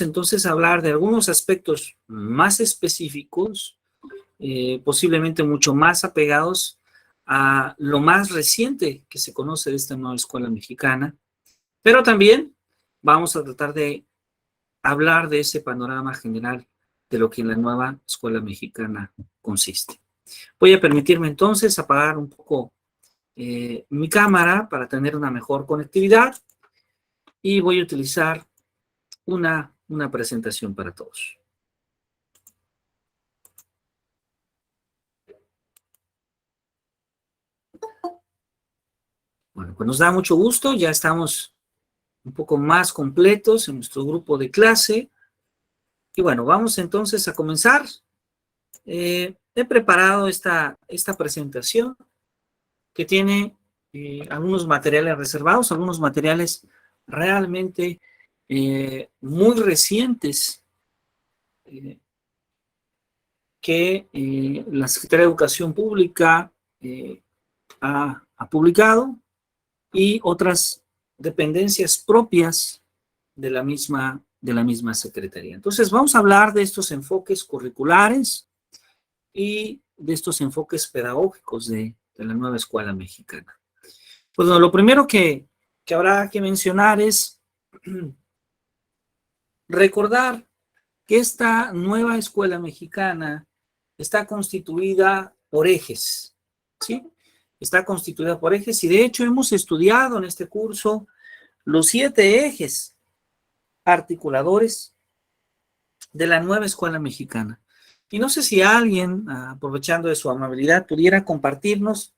entonces hablar de algunos aspectos más específicos, posiblemente mucho más apegados a lo más reciente que se conoce de esta nueva escuela mexicana, pero también vamos a tratar de hablar de ese panorama general de lo que en la nueva escuela mexicana consiste. Voy a permitirme entonces apagar un poco mi cámara para tener una mejor conectividad y voy a utilizar una presentación para todos. Bueno, pues nos da mucho gusto, ya estamos un poco más completos en nuestro grupo de clase. Y bueno, vamos entonces a comenzar. He preparado esta presentación que tiene algunos materiales reservados, algunos materiales realmente muy recientes que la Secretaría de Educación Pública ha publicado y otras dependencias propias de la misma Secretaría. Entonces, vamos a hablar de estos enfoques curriculares y de estos enfoques pedagógicos de la nueva escuela mexicana. Pues bueno, lo primero que habrá que mencionar es recordar que esta nueva escuela mexicana está constituida por ejes, ¿sí? Está constituida por ejes y de hecho hemos estudiado en este curso los 7 ejes articuladores de la nueva escuela mexicana. Y no sé si alguien, aprovechando de su amabilidad, pudiera compartirnos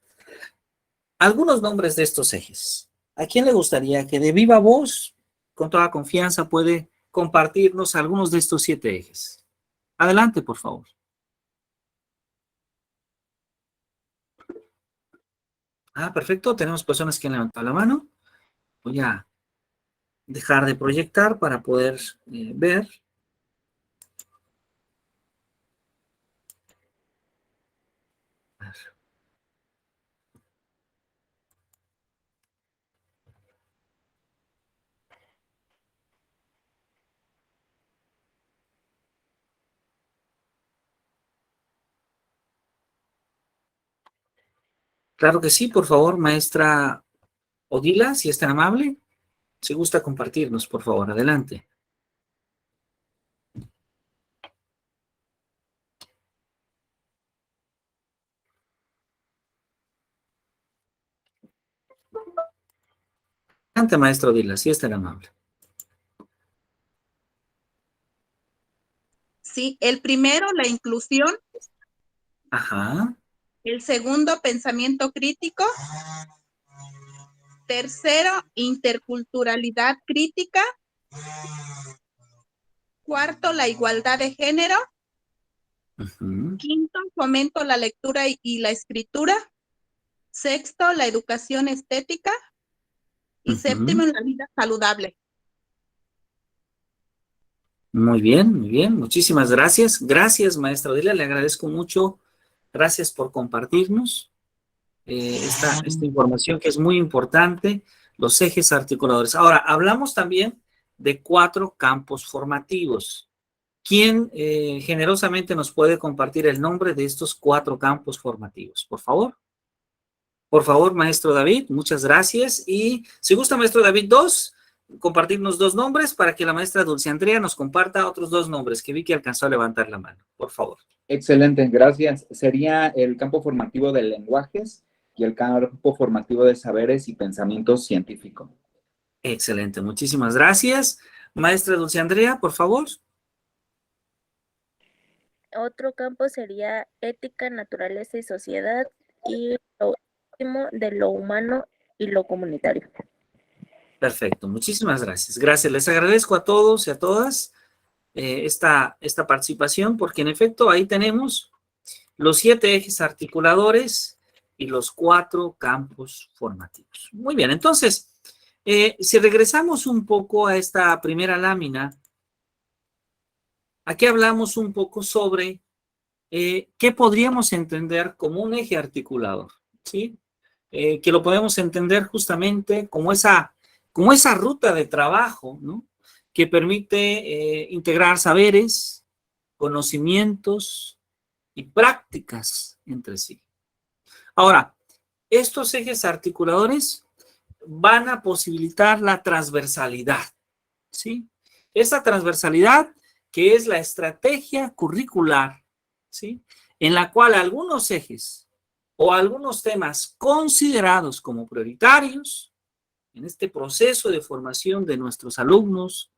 algunos nombres de estos ejes. ¿A quién le gustaría que de viva voz, con toda confianza, puede compartirnos algunos de estos 7 ejes? Adelante, por favor. Perfecto. Tenemos personas que han levantado la mano. Voy a dejar de proyectar para poder ver. Claro que sí, por favor, maestra Odila, si es tan amable. Si gusta compartirnos, por favor, adelante. Adelante, maestra Odila, si es tan amable. Sí, el primero, la inclusión. Ajá. El segundo, pensamiento crítico. Tercero, interculturalidad crítica. Cuarto, la igualdad de género. Quinto, fomento la lectura y la escritura. Sexto, la educación estética. Y séptimo, la vida saludable. Muy bien, muy bien. Muchísimas gracias. Gracias, maestra Odila. Le agradezco mucho. Gracias por compartirnos esta información que es muy importante, los ejes articuladores. Ahora, hablamos también de 4 campos formativos. ¿Quién generosamente nos puede compartir el nombre de estos 4 campos formativos? Por favor. Por favor, maestro David, muchas gracias. Y si gusta, maestro David, compartirnos 2 nombres para que la maestra Dulce Andrea nos comparta otros 2 nombres que vi que alcanzó a levantar la mano. Por favor. Excelente, gracias. Sería el campo formativo de lenguajes y el campo formativo de saberes y pensamiento científico. Excelente, muchísimas gracias. Maestra Dulce Andrea, por favor. Otro campo sería ética, naturaleza y sociedad, y lo último de lo humano y lo comunitario. Perfecto, muchísimas gracias. Gracias, les agradezco a todos y a todas esta participación, porque en efecto ahí tenemos los 7 ejes articuladores y los 4 campos formativos. Muy bien, entonces, si regresamos un poco a esta primera lámina, aquí hablamos un poco sobre qué podríamos entender como un eje articulador, ¿sí? Que lo podemos entender justamente como esa ruta de trabajo, ¿no? que permite integrar saberes, conocimientos y prácticas entre sí. Ahora, estos ejes articuladores van a posibilitar la transversalidad, ¿sí? Esta transversalidad que es la estrategia curricular, ¿sí? En la cual algunos ejes o algunos temas considerados como prioritarios en este proceso de formación de nuestros alumnos,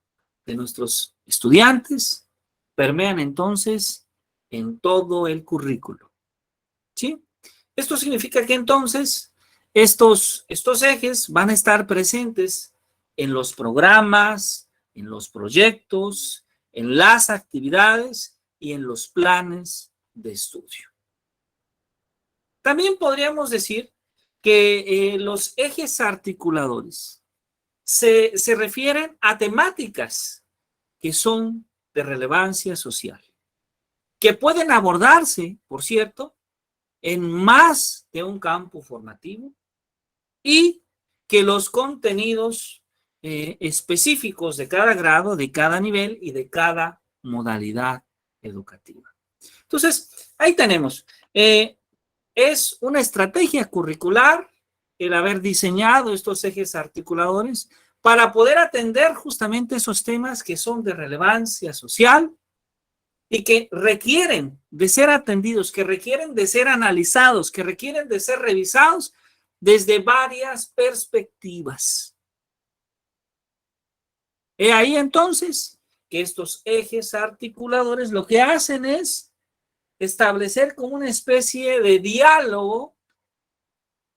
de nuestros estudiantes, permean entonces en todo el currículo, ¿sí? Esto significa que entonces estos ejes van a estar presentes en los programas, en los proyectos, en las actividades y en los planes de estudio. También podríamos decir que los ejes articuladores se refieren a temáticas que son de relevancia social, que pueden abordarse, por cierto, en más de un campo formativo y que los contenidos específicos de cada grado, de cada nivel y de cada modalidad educativa. Entonces, ahí tenemos. Es una estrategia curricular el haber diseñado estos ejes articuladores para poder atender justamente esos temas que son de relevancia social y que requieren de ser atendidos, que requieren de ser analizados, que requieren de ser revisados desde varias perspectivas. He ahí entonces que estos ejes articuladores lo que hacen es establecer como una especie de diálogo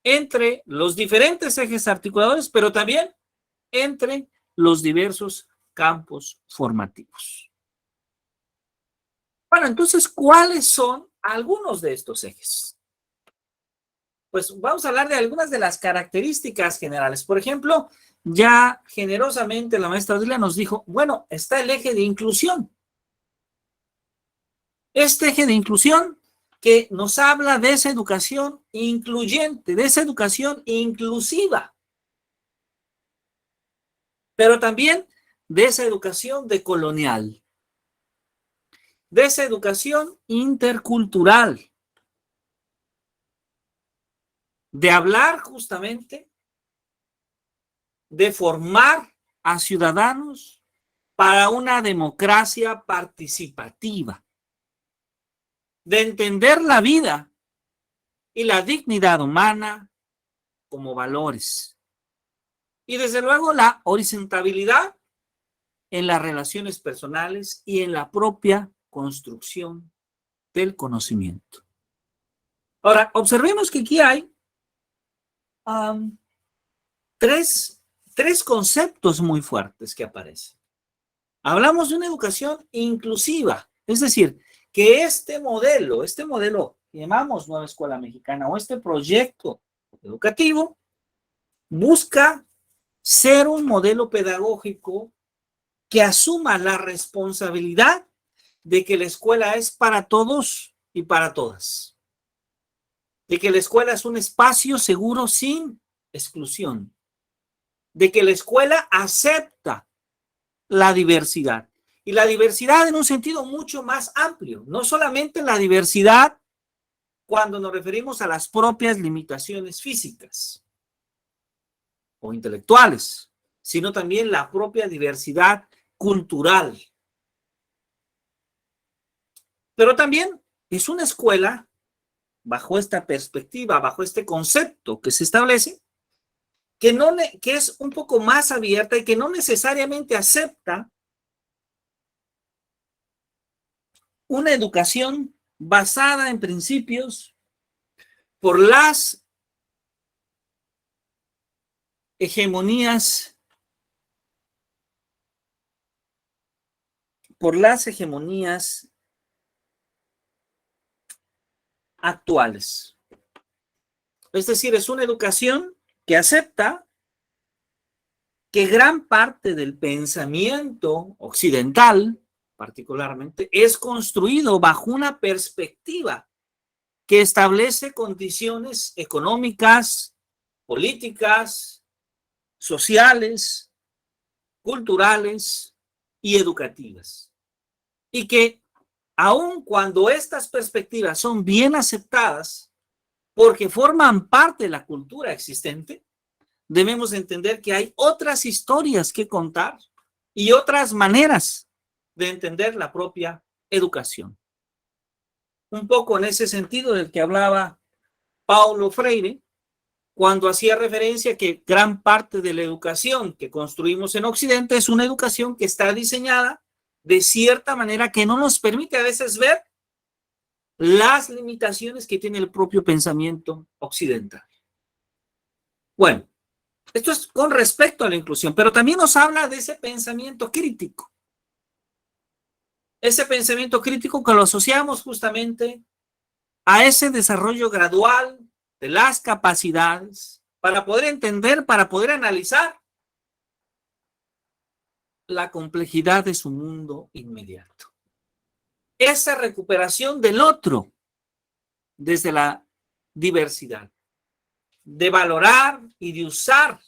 entre los diferentes ejes articuladores, pero también entre los diversos campos formativos. Bueno, entonces, ¿cuáles son algunos de estos ejes? Pues vamos a hablar de algunas de las características generales. Por ejemplo, ya generosamente la maestra Odilia nos dijo, bueno, está el eje de inclusión. Este eje de inclusión que nos habla de esa educación incluyente, de esa educación inclusiva, pero también de esa educación decolonial, de esa educación intercultural, de hablar justamente, de formar a ciudadanos para una democracia participativa, de entender la vida y la dignidad humana como valores. Y desde luego la horizontabilidad en las relaciones personales y en la propia construcción del conocimiento. Ahora, observemos que aquí hay tres conceptos muy fuertes que aparecen. Hablamos de una educación inclusiva, es decir, que este modelo que llamamos Nueva Escuela Mexicana o este proyecto educativo busca ser un modelo pedagógico que asuma la responsabilidad de que la escuela es para todos y para todas, de que la escuela es un espacio seguro sin exclusión, de que la escuela acepta la diversidad. Y la diversidad en un sentido mucho más amplio, no solamente la diversidad cuando nos referimos a las propias limitaciones físicas o intelectuales, sino también la propia diversidad cultural. Pero también es una escuela, bajo esta perspectiva, bajo este concepto que se establece, que es un poco más abierta y que no necesariamente acepta una educación basada en principios por las hegemonías actuales. Es decir, es una educación que acepta que gran parte del pensamiento occidental, particularmente, es construido bajo una perspectiva que establece condiciones económicas, políticas, sociales, culturales y educativas. Y que aun cuando estas perspectivas son bien aceptadas porque forman parte de la cultura existente, debemos entender que hay otras historias que contar y otras maneras de entender la propia educación. Un poco en ese sentido del que hablaba Paulo Freire, cuando hacía referencia a que gran parte de la educación que construimos en Occidente es una educación que está diseñada de cierta manera que no nos permite a veces ver las limitaciones que tiene el propio pensamiento occidental. Bueno, esto es con respecto a la inclusión, pero también nos habla de ese pensamiento crítico. Ese pensamiento crítico que lo asociamos justamente a ese desarrollo gradual de las capacidades para poder entender, para poder analizar la complejidad de su mundo inmediato. Esa recuperación del otro desde la diversidad, de valorar y de usar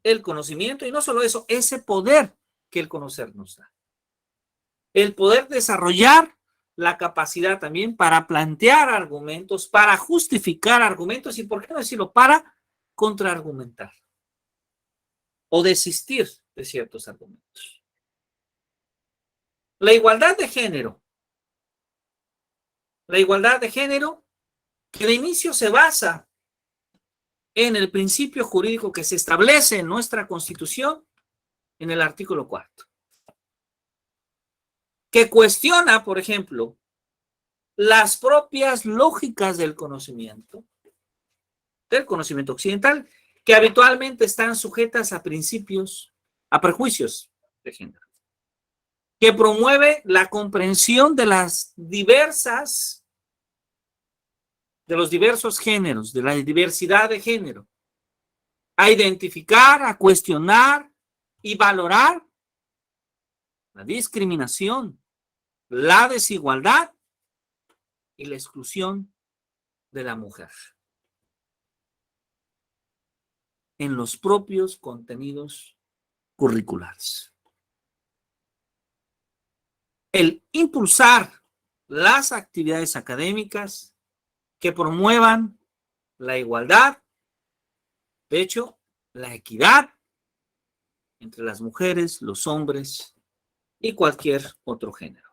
el conocimiento, y no solo eso, ese poder que el conocer nos da. El poder desarrollar la capacidad también para plantear argumentos, para justificar argumentos y, por qué no decirlo, para contraargumentar o desistir de ciertos argumentos. La igualdad de género. La igualdad de género que de inicio se basa en el principio jurídico que se establece en nuestra Constitución en el artículo 4. Que cuestiona, por ejemplo, las propias lógicas del conocimiento occidental, que habitualmente están sujetas a principios, a prejuicios de género, que promueve la comprensión de los diversos géneros, de la diversidad de género, a identificar, a cuestionar y valorar la discriminación, la desigualdad y la exclusión de la mujer en los propios contenidos curriculares. El impulsar las actividades académicas que promuevan la igualdad, de hecho, la equidad entre las mujeres, los hombres y cualquier otro género.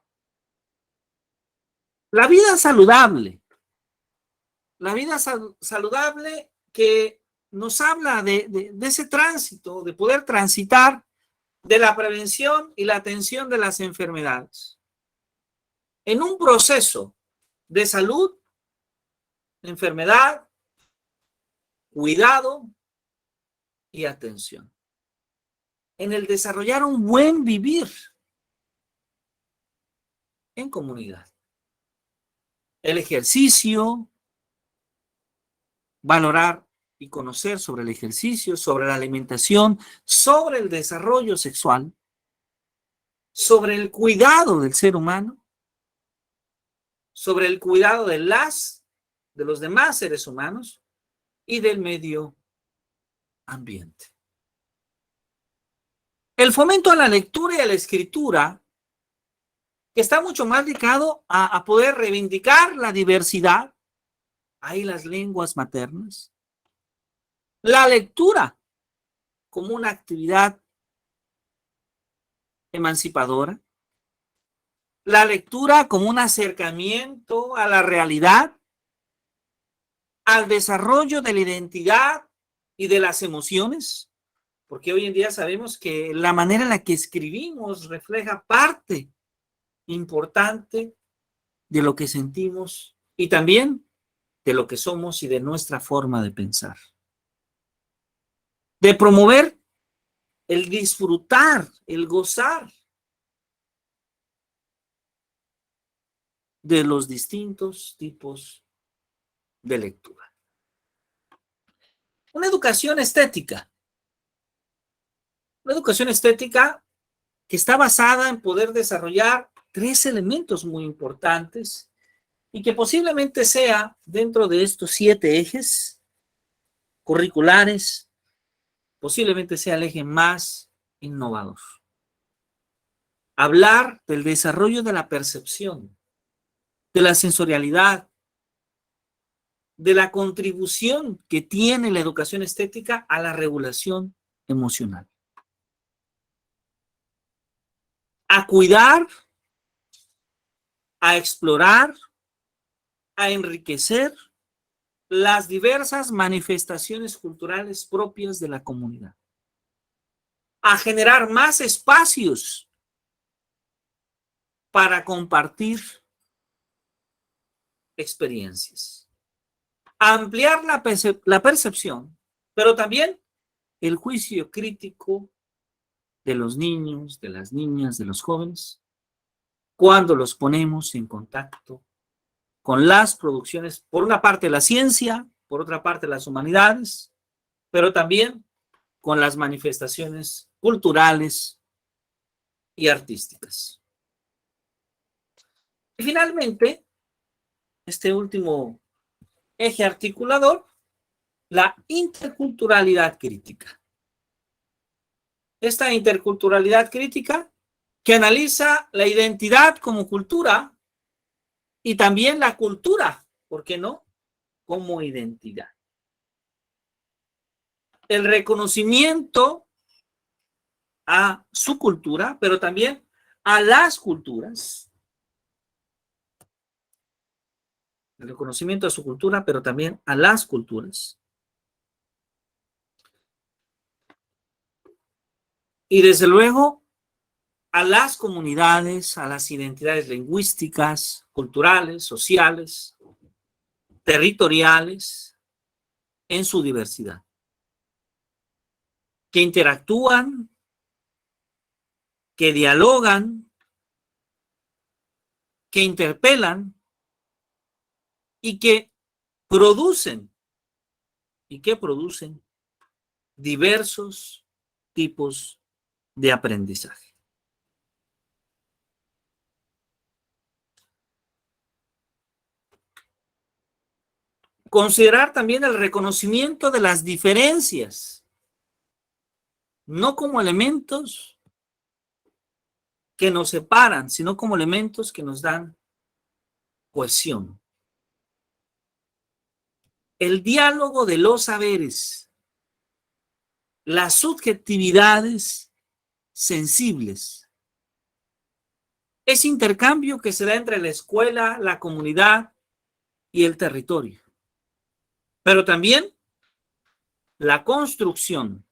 La vida saludable. La vida saludable que nos habla de ese tránsito, de poder transitar de la prevención y la atención de las enfermedades en un proceso de salud, enfermedad, cuidado y atención. En el desarrollar un buen vivir en comunidad. El ejercicio, valorar y conocer sobre el ejercicio, sobre la alimentación, sobre el desarrollo sexual, sobre el cuidado del ser humano, sobre el cuidado de los demás seres humanos y del medio ambiente. El fomento a la lectura y a la escritura, que está mucho más ligado a poder reivindicar la diversidad, ahí las lenguas maternas, la lectura como una actividad emancipadora, la lectura como un acercamiento a la realidad, al desarrollo de la identidad y de las emociones, porque hoy en día sabemos que la manera en la que escribimos refleja parte importante de lo que sentimos y también de lo que somos y de nuestra forma de pensar. De promover el disfrutar, el gozar de los distintos tipos de lectura. Una educación estética. Una educación estética que está basada en poder desarrollar 3 elementos muy importantes y que posiblemente sea dentro de estos 7 ejes curriculares, posiblemente sea el eje más innovador. hablar del desarrollo de la percepción, de la sensorialidad, de la contribución que tiene la educación estética a la regulación emocional. A cuidar, a explorar, a enriquecer las diversas manifestaciones culturales propias de la comunidad. A generar más espacios para compartir experiencias. A ampliar la percepción, pero también el juicio crítico de los niños, de las niñas, de los jóvenes, cuando los ponemos en contacto con las producciones, por una parte la ciencia, por otra parte las humanidades, pero también con las manifestaciones culturales y artísticas. Y finalmente, este último eje articulador, la interculturalidad crítica. Esta interculturalidad crítica que analiza la identidad como cultura y también la cultura, ¿por qué no?, como identidad. El reconocimiento a su cultura, pero también a las culturas. El reconocimiento a su cultura, pero también a las culturas. Y desde luego a las comunidades, a las identidades lingüísticas, culturales, sociales, territoriales, en su diversidad, que interactúan, que dialogan, que interpelan y que producen diversos tipos de aprendizaje. Considerar también el reconocimiento de las diferencias, no como elementos que nos separan, sino como elementos que nos dan cohesión. El diálogo de los saberes, las subjetividades sensibles, ese intercambio que se da entre la escuela, la comunidad y el territorio. Pero también la construcción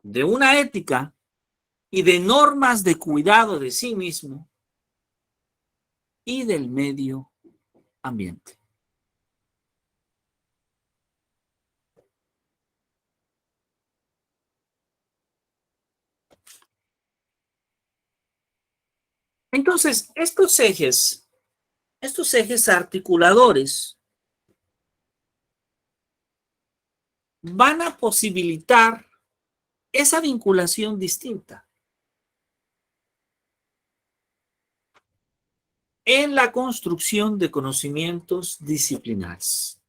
de una ética y de normas de cuidado de sí mismo y del medio ambiente. Entonces, estos ejes articuladores van a posibilitar esa vinculación distinta en la construcción de conocimientos disciplinares.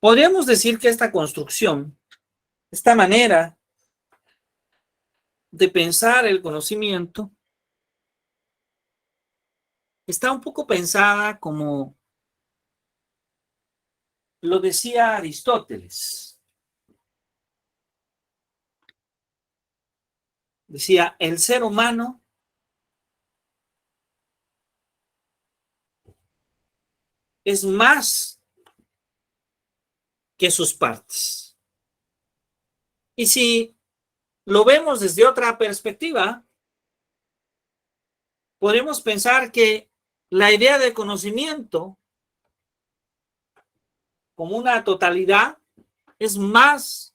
Podríamos decir que esta construcción, esta manera de pensar el conocimiento, está un poco pensada como lo decía Aristóteles. Decía, el ser humano es más que sus partes. Y si lo vemos desde otra perspectiva, podemos pensar que la idea de conocimiento como una totalidad es más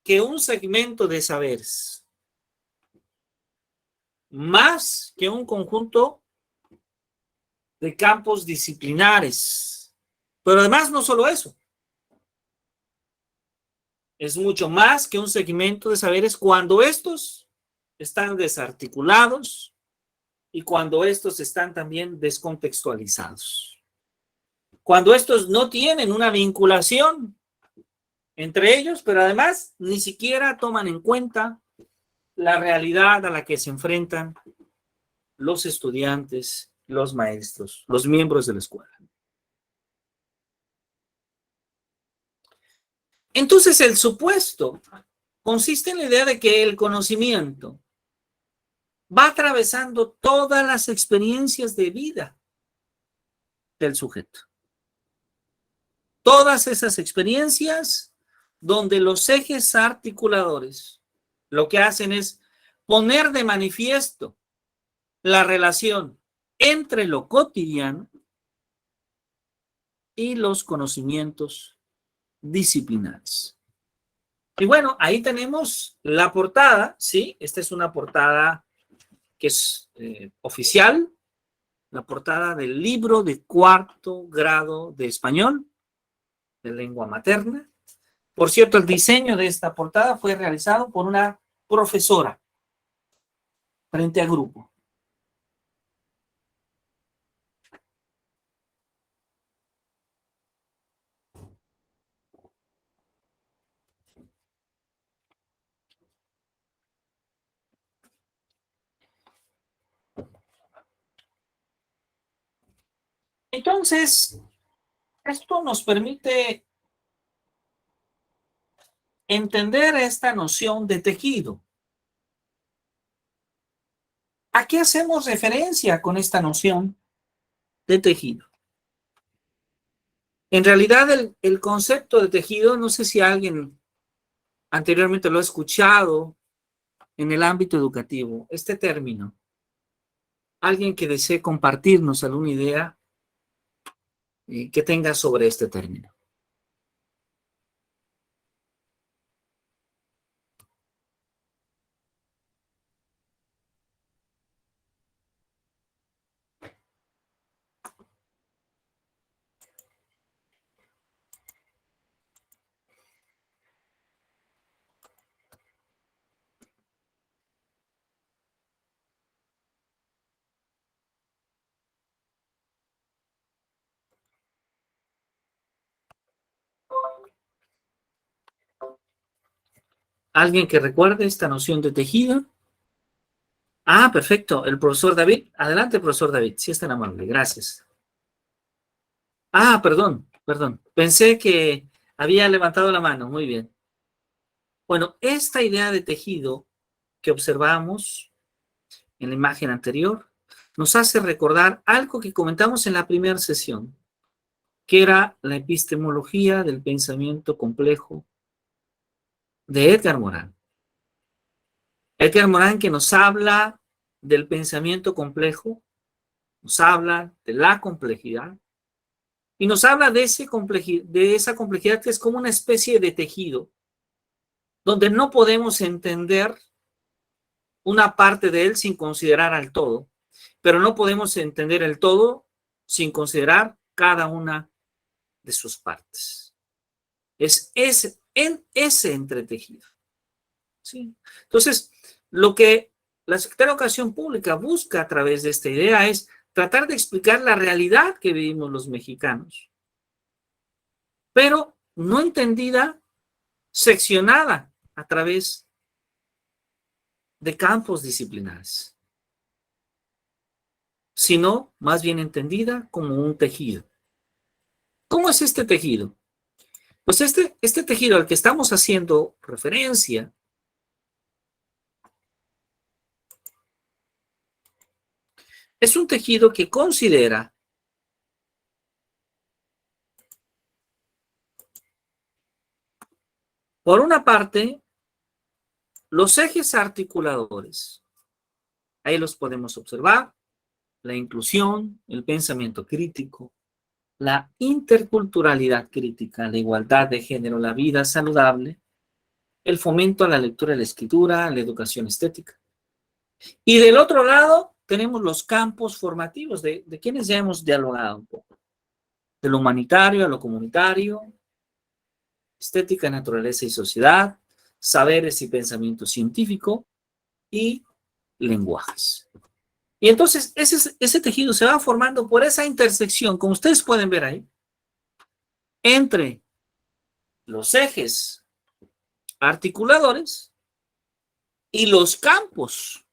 que un segmento de saberes, más que un conjunto de campos disciplinares. Pero además no solo eso, es mucho más que un segmento de saberes cuando estos están desarticulados y cuando estos están también descontextualizados. cuando estos no tienen una vinculación entre ellos, pero además ni siquiera toman en cuenta la realidad a la que se enfrentan los estudiantes, los maestros, los miembros de la escuela. Entonces, el supuesto consiste en la idea de que el conocimiento va atravesando todas las experiencias de vida del sujeto. Todas esas experiencias donde los ejes articuladores lo que hacen es poner de manifiesto la relación entre lo cotidiano y los conocimientos disciplinares. Y bueno, ahí tenemos la portada, ¿sí? Esta es una portada que es oficial, la portada del libro de 4º grado de español, de lengua materna. Por cierto, el diseño de esta portada fue realizado por una profesora frente a grupo. Entonces, esto nos permite entender esta noción de tejido. ¿A qué hacemos referencia con esta noción de tejido? En realidad, el concepto de tejido, no sé si alguien anteriormente lo ha escuchado en el ámbito educativo, este término. Alguien que desee compartirnos alguna idea que tenga sobre este término. ¿Alguien que recuerde esta noción de tejido? Ah, perfecto. El profesor David. Adelante, profesor David. Sí, es tan amable. Gracias. Ah, perdón. Pensé que había levantado la mano. Muy bien. Bueno, esta idea de tejido que observamos en la imagen anterior nos hace recordar algo que comentamos en la primera sesión, que era la epistemología del pensamiento complejo de Edgar Morin. Edgar Morin, que nos habla del pensamiento complejo, nos habla de la complejidad y nos habla de esa complejidad que es como una especie de tejido donde no podemos entender una parte de él sin considerar al todo, pero no podemos entender el todo sin considerar cada una de sus partes. Es ese entretejido. ¿Sí? Entonces, lo que la Secretaría de Educación Pública busca a través de esta idea es tratar de explicar la realidad que vivimos los mexicanos, pero no entendida, seccionada a través de campos disciplinares, sino más bien entendida como un tejido. ¿Cómo es este tejido? Pues este tejido al que estamos haciendo referencia es un tejido que considera por una parte los ejes articuladores. Ahí los podemos observar: la inclusión, el pensamiento crítico, la interculturalidad crítica, la igualdad de género, la vida saludable, el fomento a la lectura y la escritura, la educación estética. Y del otro lado tenemos los campos formativos de quienes ya hemos dialogado un poco. De lo humanitario a lo comunitario, estética, naturaleza y sociedad, saberes y pensamiento científico y lenguajes. Y entonces ese tejido se va formando por esa intersección, como ustedes pueden ver ahí, entre los ejes articuladores y los campos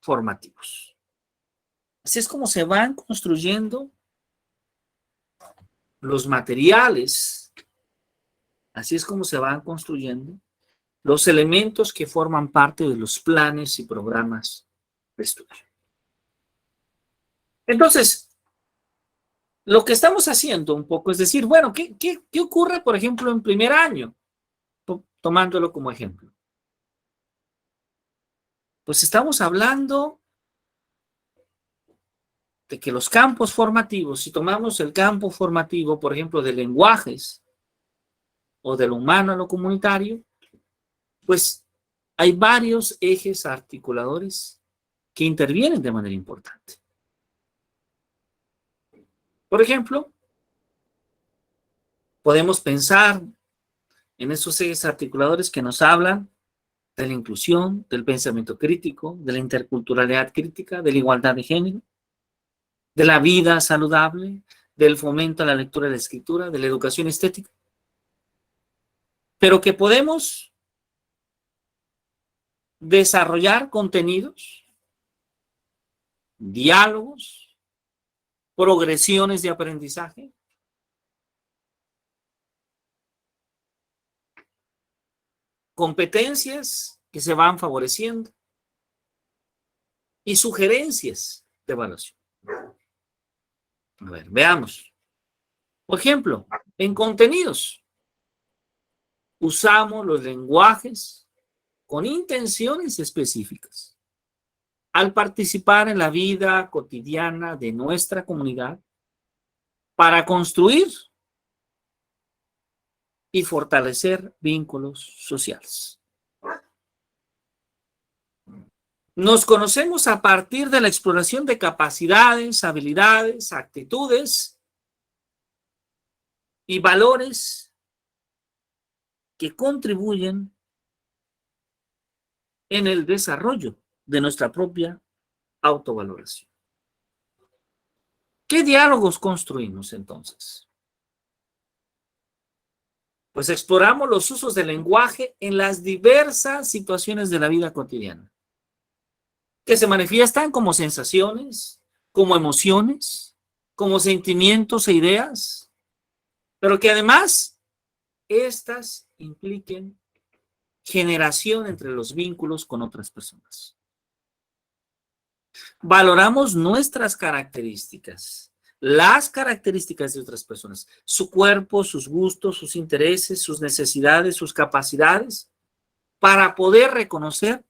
formativos. Así es como se van construyendo los materiales, así es como se van construyendo los elementos que forman parte de los planes y programas de estudio. Entonces, lo que estamos haciendo un poco es decir, bueno, ¿qué ocurre, por ejemplo, en primer año? Tomándolo como ejemplo. Pues estamos hablando de que los campos formativos, si tomamos el campo formativo, por ejemplo, de lenguajes o de lo humano a lo comunitario, pues hay varios ejes articuladores que intervienen de manera importante. Por ejemplo, podemos pensar en esos ejes articuladores que nos hablan de la inclusión, del pensamiento crítico, de la interculturalidad crítica, de la igualdad de género, de la vida saludable, del fomento a la lectura y la escritura, de la educación estética, pero que podemos desarrollar contenidos, diálogos, progresiones de aprendizaje, competencias que se van favoreciendo y sugerencias de evaluación. A ver, veamos. Por ejemplo, en contenidos, usamos los lenguajes con intenciones específicas. Al participar en la vida cotidiana de nuestra comunidad para construir y fortalecer vínculos sociales. Nos conocemos a partir de la exploración de capacidades, habilidades, actitudes y valores que contribuyen en el desarrollo de nuestra propia autovaloración. ¿Qué diálogos construimos entonces? Pues exploramos los usos del lenguaje en las diversas situaciones de la vida cotidiana, que se manifiestan como sensaciones, como emociones, como sentimientos e ideas, pero que además estas impliquen generación entre los vínculos con otras personas. Valoramos nuestras características, las características de otras personas, su cuerpo, sus gustos, sus intereses, sus necesidades, sus capacidades, para poder reconocer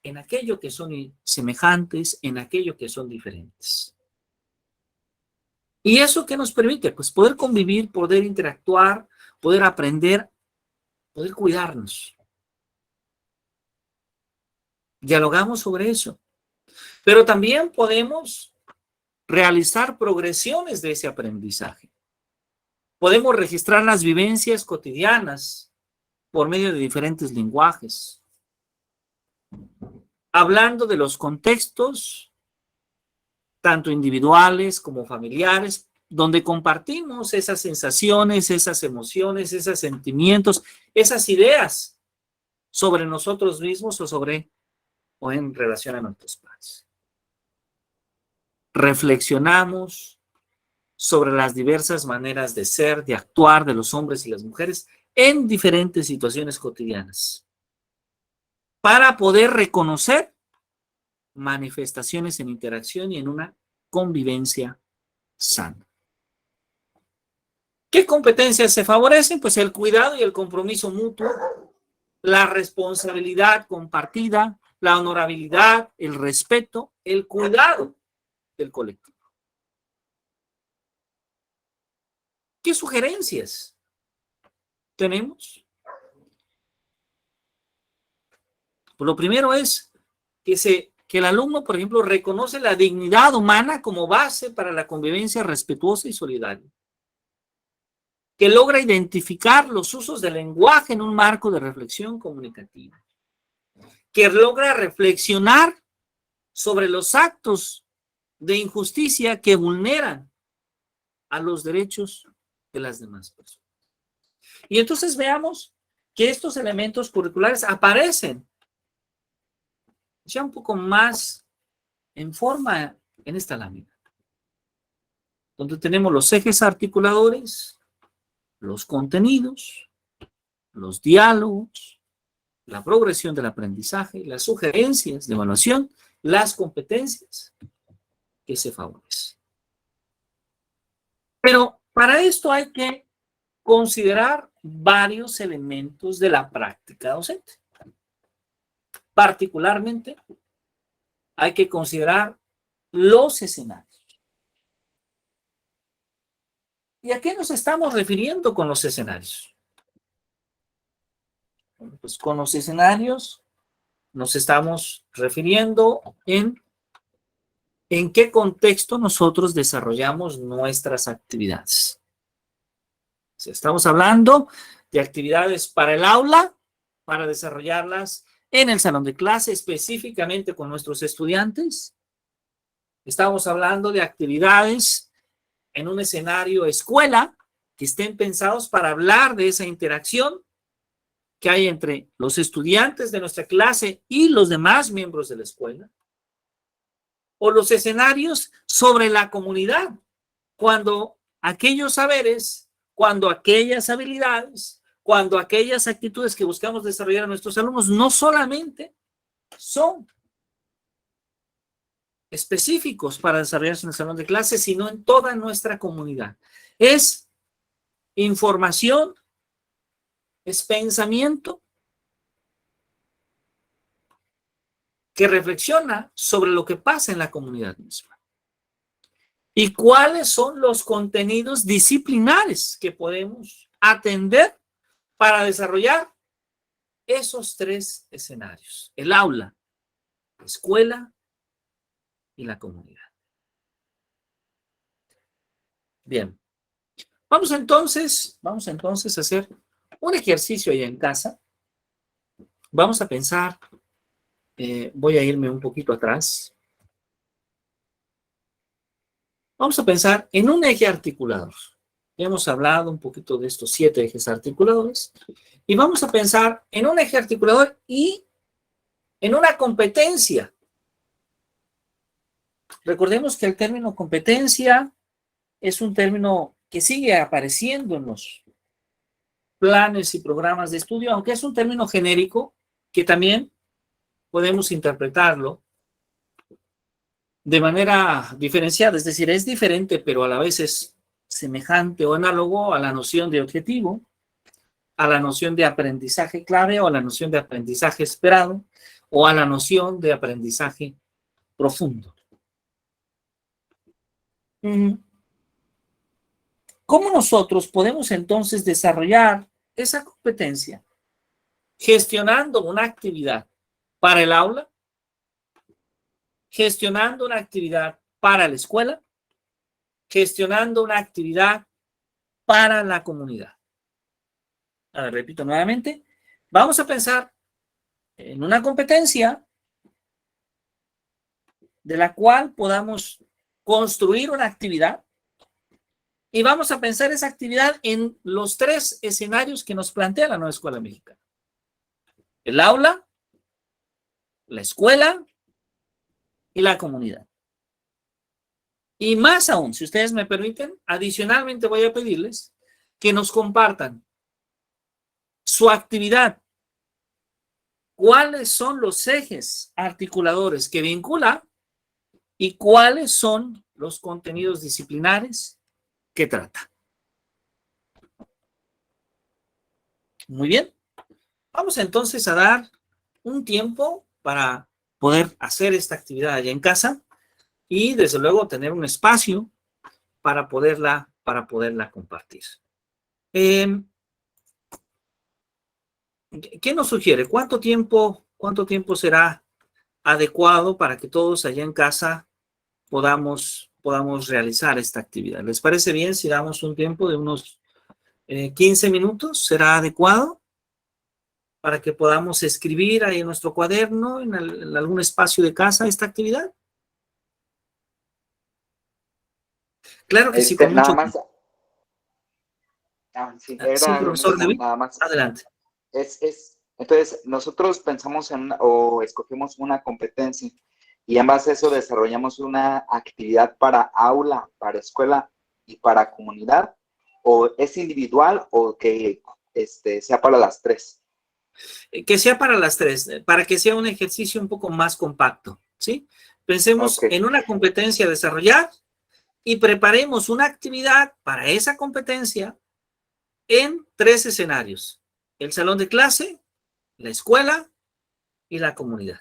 en aquello que son semejantes, en aquello que son diferentes. ¿Y eso qué nos permite? Pues poder convivir, poder interactuar, poder aprender, poder cuidarnos. Dialogamos sobre eso. Pero también podemos realizar progresiones de ese aprendizaje. Podemos registrar las vivencias cotidianas por medio de diferentes lenguajes, hablando de los contextos, tanto individuales como familiares, donde compartimos esas sensaciones, esas emociones, esos sentimientos, esas ideas sobre nosotros mismos o en relación a nuestros padres. Reflexionamos sobre las diversas maneras de ser, de actuar de los hombres y las mujeres en diferentes situaciones cotidianas, para poder reconocer manifestaciones en interacción y en una convivencia sana. ¿Qué competencias se favorecen? Pues el cuidado y el compromiso mutuo, la responsabilidad compartida, la honorabilidad, el respeto, el cuidado del colectivo. ¿Qué sugerencias tenemos? Pues lo primero es que el alumno, por ejemplo, reconoce la dignidad humana como base para la convivencia respetuosa y solidaria. Que logra identificar los usos del lenguaje en un marco de reflexión comunicativa. Que logra reflexionar sobre los actos de injusticia que vulneran a los derechos de las demás personas. Y entonces veamos que estos elementos curriculares aparecen ya un poco más en forma en esta lámina, donde tenemos los ejes articuladores, los contenidos, los diálogos, la progresión del aprendizaje, las sugerencias de evaluación, las competencias que se favorecen. Pero para esto hay que considerar varios elementos de la práctica docente. Particularmente, hay que considerar los escenarios. ¿Y a qué nos estamos refiriendo con los escenarios? Bueno, pues con los escenarios nos estamos refiriendo en qué contexto nosotros desarrollamos nuestras actividades. O sea, estamos hablando de actividades para el aula, para desarrollarlas en el salón de clase, específicamente con nuestros estudiantes. Estamos hablando de actividades en un escenario escuela que estén pensados para hablar de esa interacción que hay entre los estudiantes de nuestra clase y los demás miembros de la escuela. O los escenarios sobre la comunidad, cuando aquellos saberes, cuando aquellas habilidades, cuando aquellas actitudes que buscamos desarrollar a nuestros alumnos no solamente son específicos para desarrollarse en el salón de clases, sino en toda nuestra comunidad. Es información, es pensamiento que reflexiona sobre lo que pasa en la comunidad misma. ¿Y cuáles son los contenidos disciplinares que podemos atender para desarrollar esos tres escenarios? El aula, la escuela y la comunidad. Bien. Vamos entonces a hacer un ejercicio allá en casa. Vamos a pensar, voy a irme un poquito atrás. Vamos a pensar en un eje articulador. Ya hemos hablado un poquito de estos 7 ejes articuladores. Y vamos a pensar en un eje articulador y en una competencia. Recordemos que el término competencia es un término que sigue apareciendo en los planes y programas de estudio, aunque es un término genérico que también podemos interpretarlo de manera diferenciada, es decir, es diferente, pero a la vez es semejante o análogo a la noción de objetivo, a la noción de aprendizaje clave o a la noción de aprendizaje esperado o a la noción de aprendizaje profundo. ¿Cómo nosotros podemos entonces desarrollar esa competencia gestionando una actividad para el aula, gestionando una actividad para la escuela, gestionando una actividad para la comunidad? A ver, repito nuevamente, vamos a pensar en una competencia de la cual podamos construir una actividad y vamos a pensar esa actividad en los 3 escenarios que nos plantea la nueva escuela mexicana. El aula, la escuela y la comunidad. Y más aún, si ustedes me permiten, adicionalmente voy a pedirles que nos compartan su actividad. ¿Cuáles son los ejes articuladores que vincula y cuáles son los contenidos disciplinares que trata? Muy bien. Vamos entonces a dar un tiempo para poder hacer esta actividad allá en casa y desde luego tener un espacio para poderla compartir. ¿Qué nos sugiere? ¿Cuánto tiempo será adecuado para que todos allá en casa podamos realizar esta actividad? ¿Les parece bien si damos un tiempo de unos 15 minutos? ¿Será adecuado para que podamos escribir ahí en nuestro cuaderno, en algún espacio de casa, esta actividad? Claro que sí, con mucho Nada más, Sí, Sí, era lo profesor mismo, David, nada más. adelante. Entonces, nosotros pensamos o escogemos una competencia y en base a eso desarrollamos una actividad para aula, para escuela y para comunidad, o es individual o que sea para las tres. Que sea para las tres, para que sea un ejercicio un poco más compacto, ¿sí? Pensemos Ok, en una competencia a desarrollar y preparemos una actividad para esa competencia en 3 escenarios: el salón de clase, la escuela y la comunidad.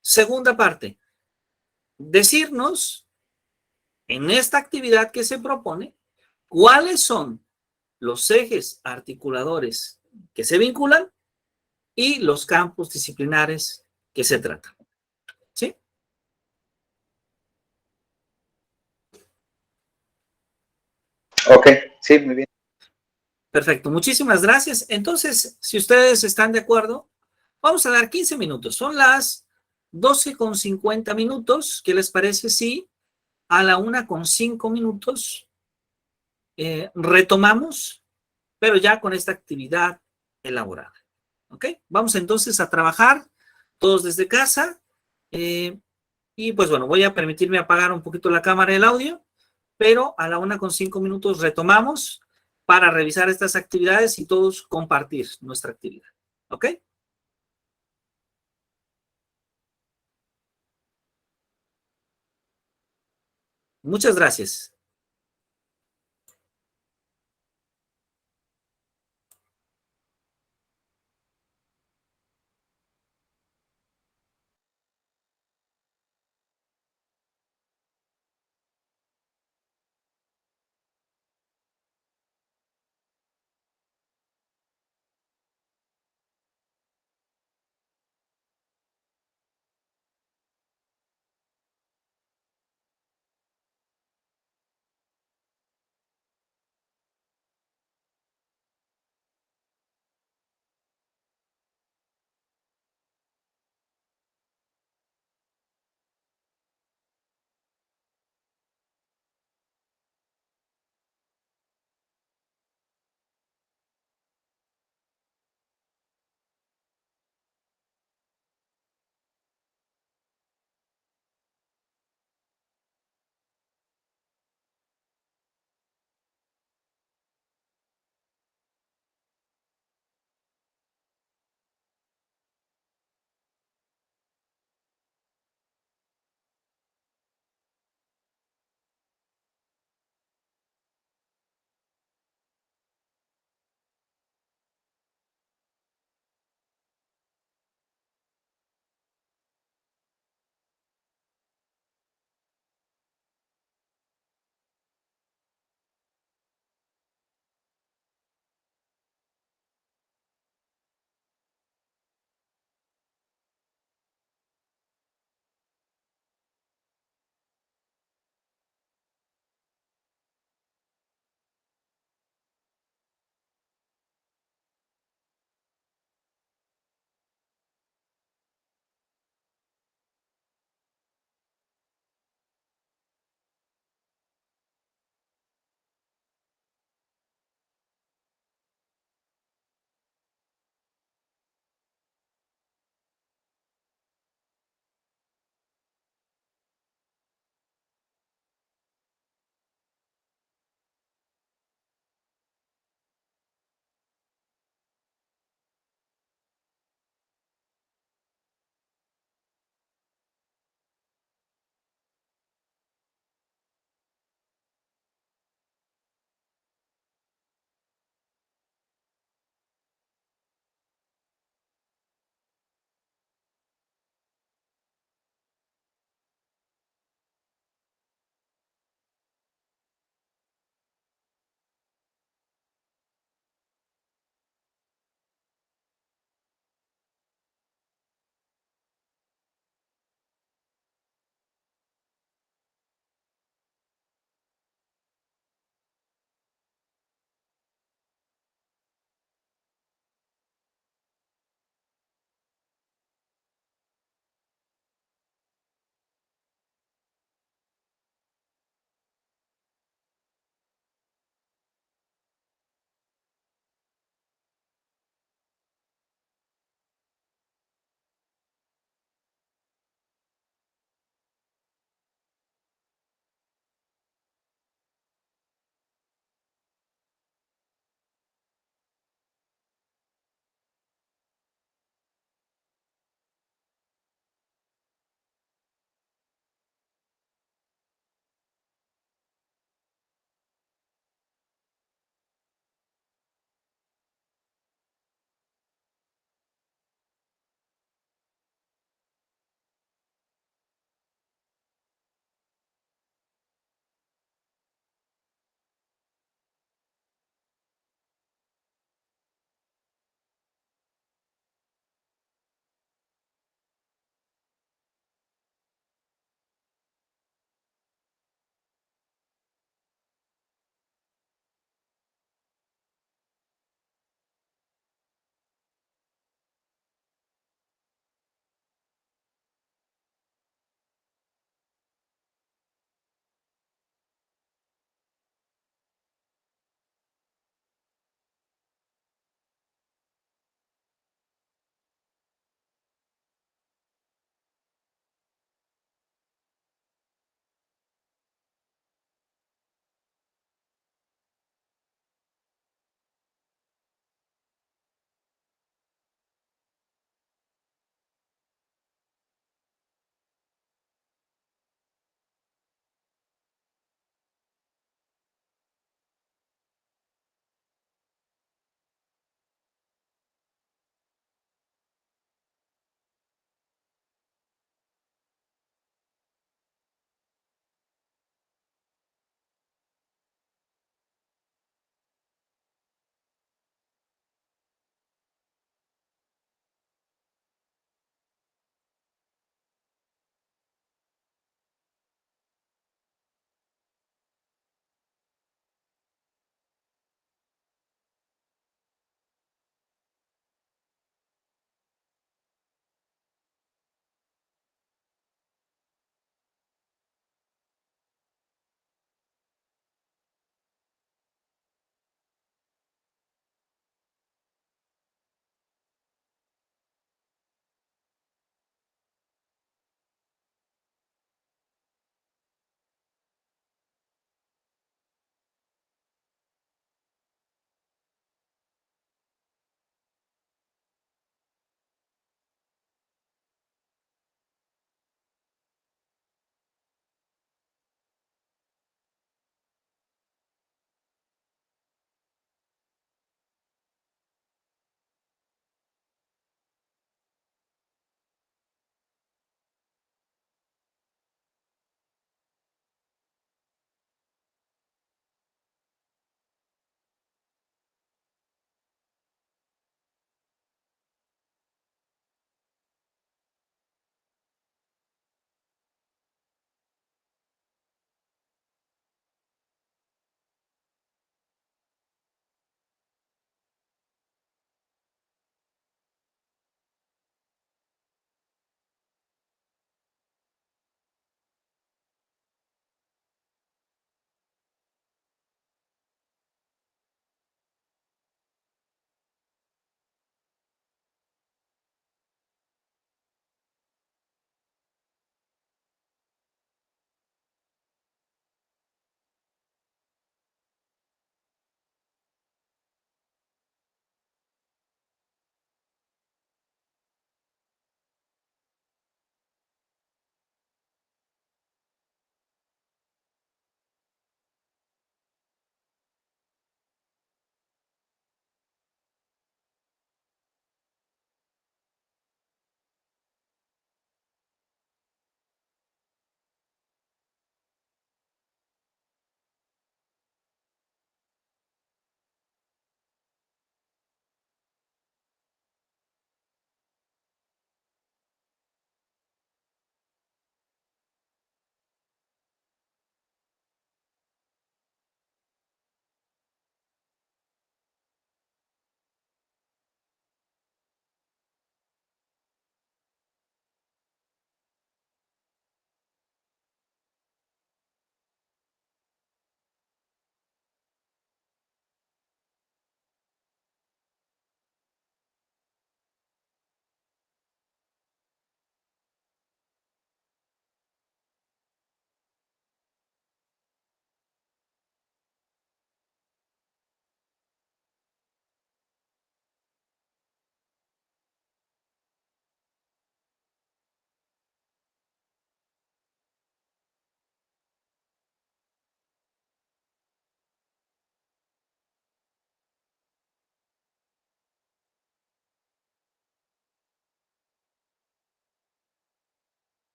Segunda parte, decirnos en esta actividad que se propone cuáles son los ejes articuladores que se vinculan y los campos disciplinares que se tratan. ¿Sí? ok, sí, muy bien. Perfecto, muchísimas gracias. Entonces, si ustedes están de acuerdo, vamos a dar 15 minutos. Son las 12:50. ¿Qué les parece si a la 1:05 retomamos, pero ya con esta actividad elaborada? ¿Ok? Vamos entonces a trabajar todos desde casa. Y pues bueno, voy a permitirme apagar un poquito la cámara y el audio, pero a la 1:05 retomamos para revisar estas actividades y todos compartir nuestra actividad. ¿Ok? Muchas gracias.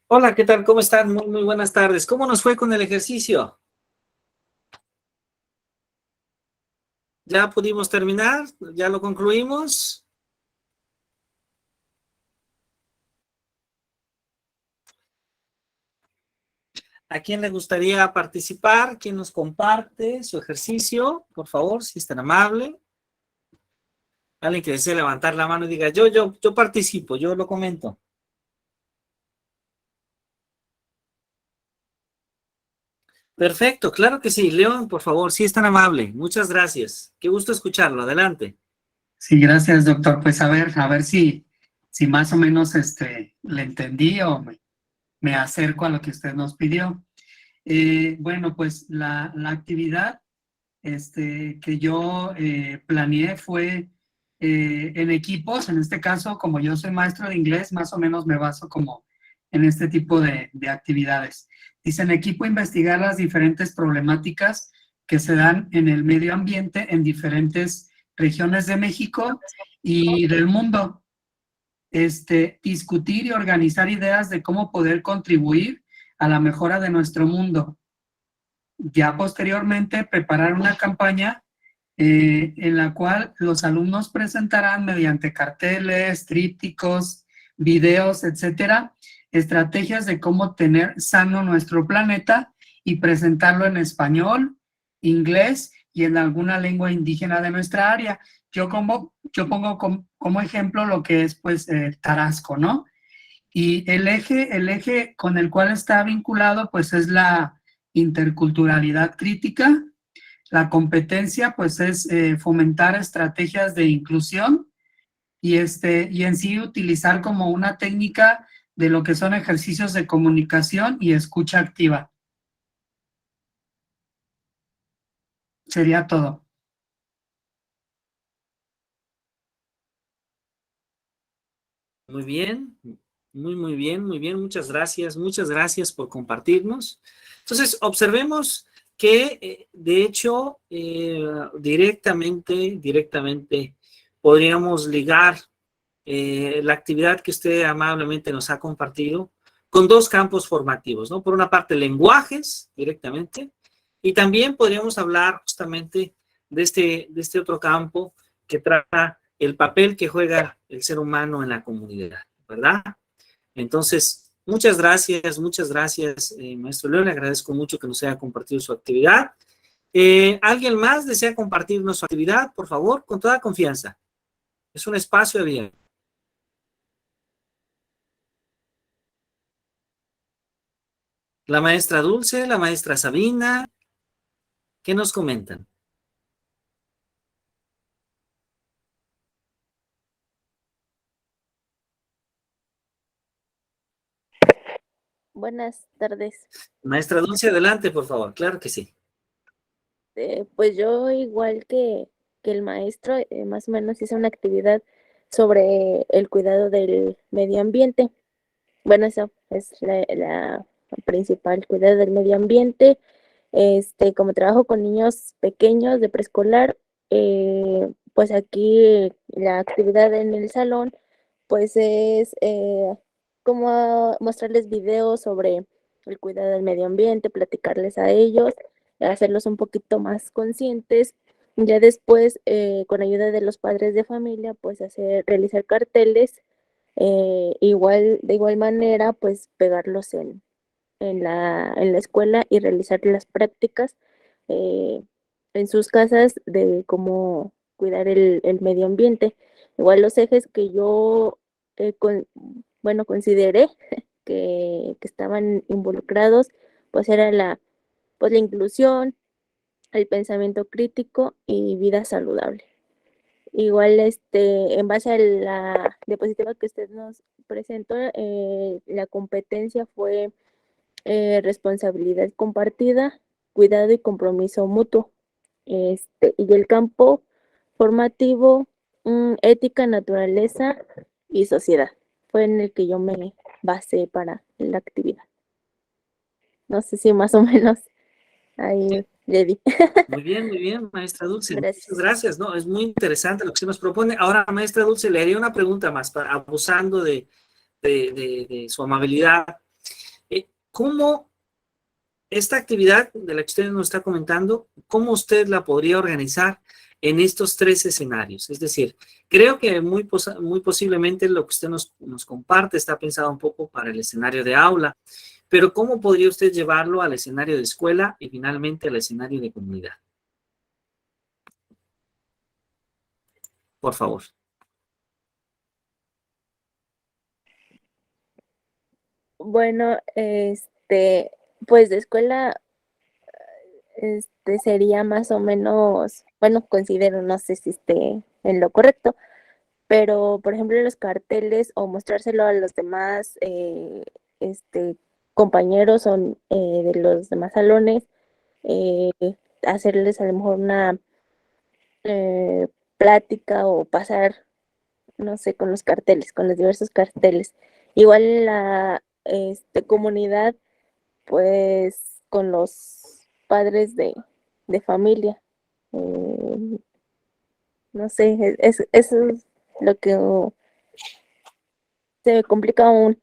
Hola, ¿qué tal? ¿Cómo están? Muy buenas tardes. ¿Cómo nos fue con el ejercicio? ¿Ya pudimos terminar? ¿Ya lo concluimos? ¿A quién le gustaría participar? ¿Quién nos comparte su ejercicio? Por favor, si es tan amable. Alguien que desee levantar la mano y diga, yo participo, yo lo comento. Perfecto, claro que sí. León, por favor, si es tan amable. Muchas gracias. Qué gusto escucharlo. Adelante. Sí, gracias, doctor. Pues a ver si más o menos le entendí o me acerco a lo que usted nos pidió. Bueno, pues la actividad que yo planeé fue en equipos. En este caso, como yo soy maestro de inglés, más o menos me baso como en este tipo de actividades. Dice, en equipo investigar las diferentes problemáticas que se dan en el medio ambiente en diferentes regiones de México y del mundo. Discutir y organizar ideas de cómo poder contribuir a la mejora de nuestro mundo. Ya posteriormente preparar una campaña en la cual los alumnos presentarán mediante carteles, trípticos, videos, etcétera, estrategias de cómo tener sano nuestro planeta y presentarlo en español, inglés y en alguna lengua indígena de nuestra área. Yo pongo como ejemplo lo que es pues Tarasco, ¿no? Y el eje con el cual está vinculado pues es la interculturalidad crítica. La competencia, pues, es fomentar estrategias de inclusión y en sí utilizar como una técnica de lo que son ejercicios de comunicación y escucha activa. Sería todo. Muy bien, muy bien, muy bien. Muchas gracias por compartirnos. Entonces, observemos que, de hecho, directamente podríamos ligar la actividad que usted amablemente nos ha compartido con dos campos formativos, ¿no? Por una parte, lenguajes, directamente, y también podríamos hablar justamente de este otro campo que trata el papel que juega el ser humano en la comunidad, ¿verdad? Entonces, muchas gracias, maestro León, le agradezco mucho que nos haya compartido su actividad. ¿Alguien más desea compartirnos su actividad? Por favor, con toda confianza. Es un espacio abierto. La maestra Dulce, la maestra Sabina, ¿qué nos comentan? Buenas tardes. Maestra Dulce, adelante, por favor. Claro que sí. Pues yo, igual que el maestro, más o menos hice una actividad sobre el cuidado del medio ambiente. Bueno, eso es la principal, cuidado del medio ambiente. Como trabajo con niños pequeños de preescolar, pues aquí la actividad en el salón, pues es como mostrarles videos sobre el cuidado del medio ambiente, platicarles a ellos, hacerlos un poquito más conscientes. Ya después, con ayuda de los padres de familia, pues realizar carteles, de igual manera, pues pegarlos en la escuela y realizar las prácticas eh, en sus casas de cómo cuidar el medio ambiente. Igual los ejes que yo, consideré que estaban involucrados, pues era pues la inclusión, el pensamiento crítico y vida saludable. Igual, en base a la diapositiva que usted nos presentó, la competencia fue responsabilidad compartida, cuidado y compromiso mutuo. Y el campo formativo, ética, naturaleza y sociedad. Fue en el que yo me basé para la actividad. No sé si más o menos ahí le di. Muy bien, maestra Dulce. Gracias. Muchas gracias. No, es muy interesante lo que se nos propone. Ahora, maestra Dulce, le haría una pregunta más, abusando de de su amabilidad. ¿Cómo esta actividad de la que usted nos está comentando, cómo usted la podría organizar en estos tres escenarios? Es decir, creo que muy posiblemente lo que usted nos comparte está pensado un poco para el escenario de aula, pero ¿cómo podría usted llevarlo al escenario de escuela y finalmente al escenario de comunidad? Por favor. Bueno, pues de escuela, sería más o menos, bueno, considero, no sé si esté en lo correcto, pero por ejemplo los carteles o mostrárselo a los demás, este, compañeros o de los demás salones, eh, hacerles a lo mejor una eh, plática o pasar, no sé, con los carteles, con los diversos carteles. Igual en la comunidad, pues con los padres de familia. Eh, no sé, eso es lo que se me complica aún.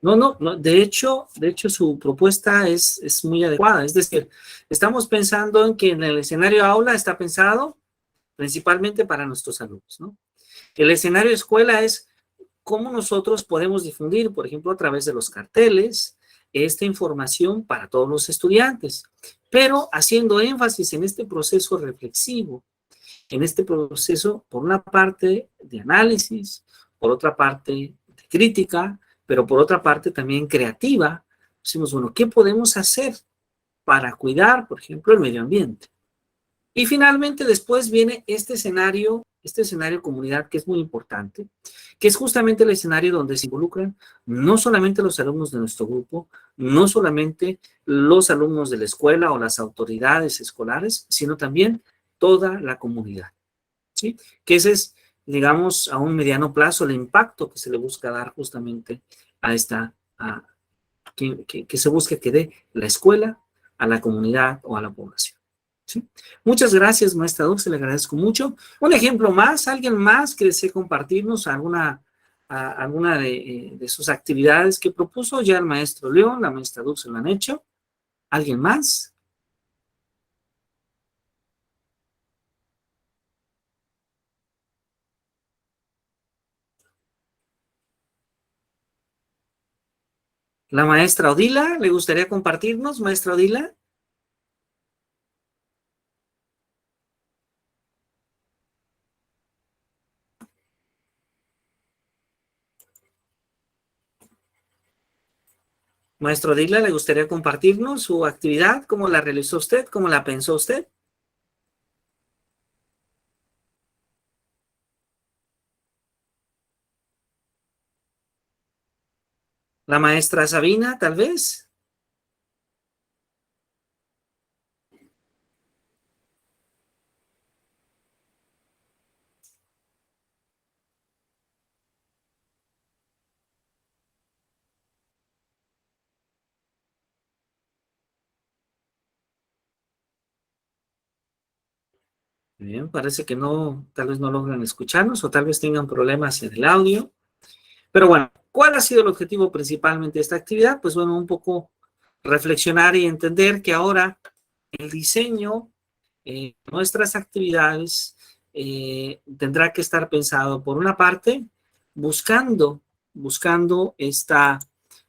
No, de hecho su propuesta es muy adecuada. Es decir, estamos pensando en que en el escenario aula está pensado principalmente para nuestros alumnos, ¿no? El escenario escuela es cómo nosotros podemos difundir, por ejemplo, a través de los carteles, esta información para todos los estudiantes, pero haciendo énfasis en este proceso reflexivo, en este proceso, por una parte, de análisis, por otra parte, de crítica, pero por otra parte también creativa. Decimos, bueno, ¿qué podemos hacer para cuidar, por ejemplo, el medio ambiente? Y finalmente después viene este escenario comunidad, que es muy importante, que es justamente el escenario donde se involucran no solamente los alumnos de nuestro grupo, no solamente los alumnos de la escuela o las autoridades escolares, sino también toda la comunidad, ¿sí? Que ese es, digamos, a un mediano plazo el impacto que se le busca dar justamente a que se busque que dé la escuela a la comunidad o a la población. ¿Sí? Muchas gracias, maestra Dulce, le agradezco mucho. Un ejemplo más, ¿alguien más que desee compartirnos alguna de sus actividades que propuso? Ya el maestro León, la maestra Dulce lo han hecho. ¿Alguien más? La maestra Odila, ¿le gustaría compartirnos, maestra Odila? Maestro Odila, ¿le gustaría compartirnos su actividad? ¿Cómo la realizó usted? ¿Cómo la pensó usted? La maestra Sabina, tal vez. Bien, parece que no, tal vez no logran escucharnos o tal vez tengan problemas en el audio. Pero bueno, ¿cuál ha sido el objetivo principalmente de esta actividad? Pues bueno, un poco reflexionar y entender que ahora el diseño, nuestras actividades, tendrá que estar pensado por una parte, buscando esta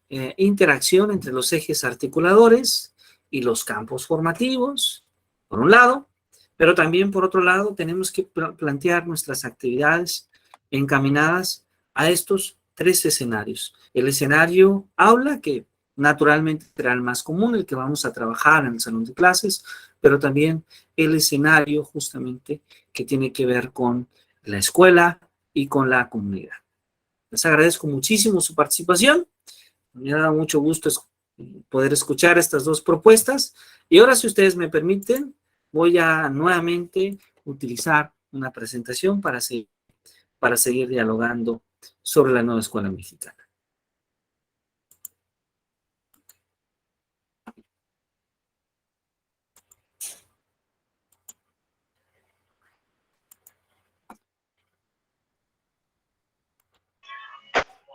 interacción entre los ejes articuladores y los campos formativos, por un lado, pero también por otro lado tenemos que plantear nuestras actividades encaminadas a estos tres escenarios. El escenario aula, que naturalmente será el más común, el que vamos a trabajar en el salón de clases, pero también el escenario justamente que tiene que ver con la escuela y con la comunidad. Les agradezco muchísimo su participación. Me ha dado mucho gusto poder escuchar estas dos propuestas. Y ahora, si ustedes me permiten, voy a nuevamente utilizar una presentación para seguir dialogando sobre la nueva escuela mexicana.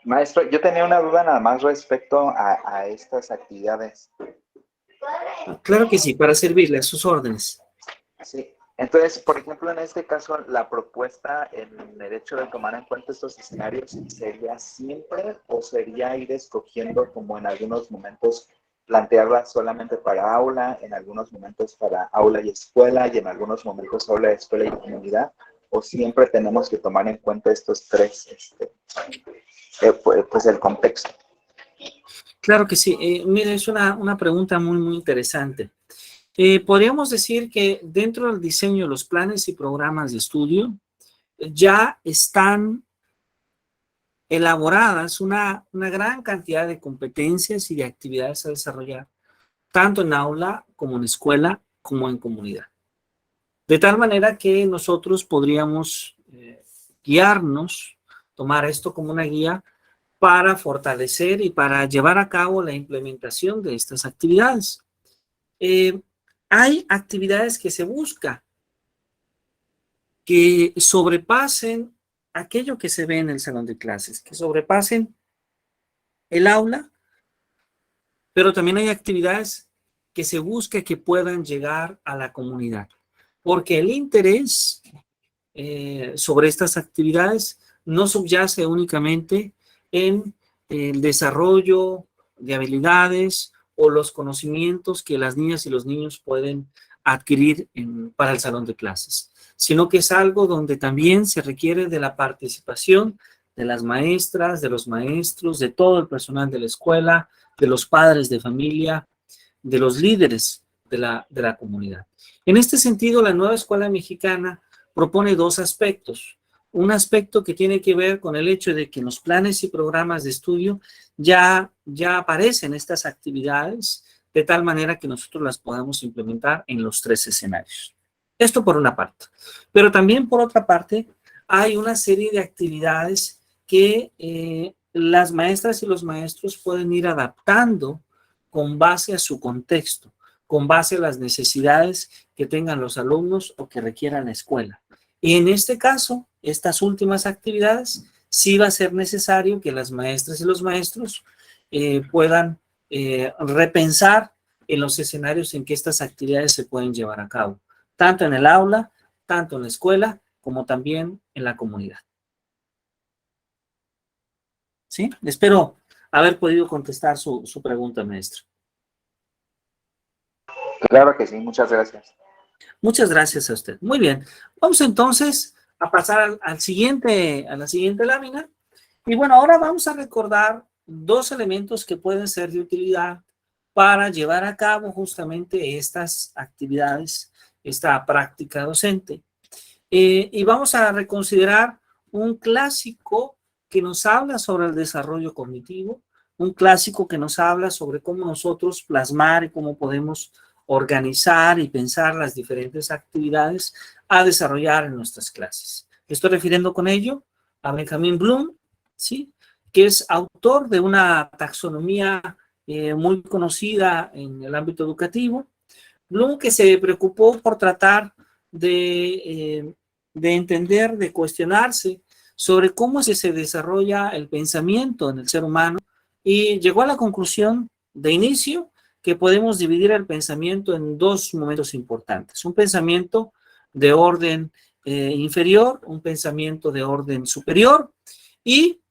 Maestro, yo tenía una duda nada más respecto a estas actividades. Claro que sí, para servirle a sus órdenes. Sí, entonces, por ejemplo, en este caso, la propuesta en el hecho de tomar en cuenta estos escenarios, ¿sería siempre o sería ir escogiendo como en algunos momentos plantearla solamente para aula, en algunos momentos para aula y escuela y en algunos momentos aula, escuela y comunidad? ¿O siempre tenemos que tomar en cuenta estos tres, pues el contexto? Claro que sí. Mire, es una pregunta muy interesante. Podríamos decir que dentro del diseño de los planes y programas de estudio ya están elaboradas una gran cantidad de competencias y de actividades a desarrollar, tanto en aula como en escuela como en comunidad. De tal manera que nosotros podríamos guiarnos, tomar esto como una guía para fortalecer y para llevar a cabo la implementación de estas actividades. Hay actividades que se busca que sobrepasen aquello que se ve en el salón de clases, que sobrepasen el aula, pero también hay actividades que se busca que puedan llegar a la comunidad, porque el interés sobre estas actividades no subyace únicamente en el desarrollo de habilidades o los conocimientos que las niñas y los niños pueden adquirir para el salón de clases, sino que es algo donde también se requiere de la participación de las maestras, de los maestros, de todo el personal de la escuela, de los padres de familia, de los líderes de la comunidad. En este sentido, la nueva escuela mexicana propone dos aspectos. Un aspecto que tiene que ver con el hecho de que en los planes y programas de estudio ya aparecen estas actividades de tal manera que nosotros las podamos implementar en los tres escenarios. Esto por una parte. Pero también por otra parte, hay una serie de actividades que las maestras y los maestros pueden ir adaptando con base a su contexto, con base a las necesidades que tengan los alumnos o que requieran la escuela. Y en este caso, estas últimas actividades, sí va a ser necesario que las maestras y los maestros puedan repensar en los escenarios en que estas actividades se pueden llevar a cabo, tanto en el aula, tanto en la escuela, como también en la comunidad. ¿Sí? Espero haber podido contestar su pregunta, maestro. Claro que sí, muchas gracias. Muchas gracias a usted. Muy bien. Vamos entonces a pasar a la siguiente lámina. Y bueno, ahora vamos a recordar dos elementos que pueden ser de utilidad para llevar a cabo justamente estas actividades, esta práctica docente. Y vamos a reconsiderar un clásico que nos habla sobre el desarrollo cognitivo, un clásico que nos habla sobre cómo nosotros plasmar y cómo podemos organizar y pensar las diferentes actividades a desarrollar en nuestras clases. Estoy refiriendo con ello a Benjamin Bloom, ¿sí?, que es autor de una taxonomía muy conocida en el ámbito educativo. Bloom, que se preocupó por tratar de entender, de cuestionarse sobre cómo se desarrolla el pensamiento en el ser humano, y llegó a la conclusión de inicio que podemos dividir el pensamiento en dos momentos importantes: un pensamiento de orden inferior, un pensamiento de orden superior, y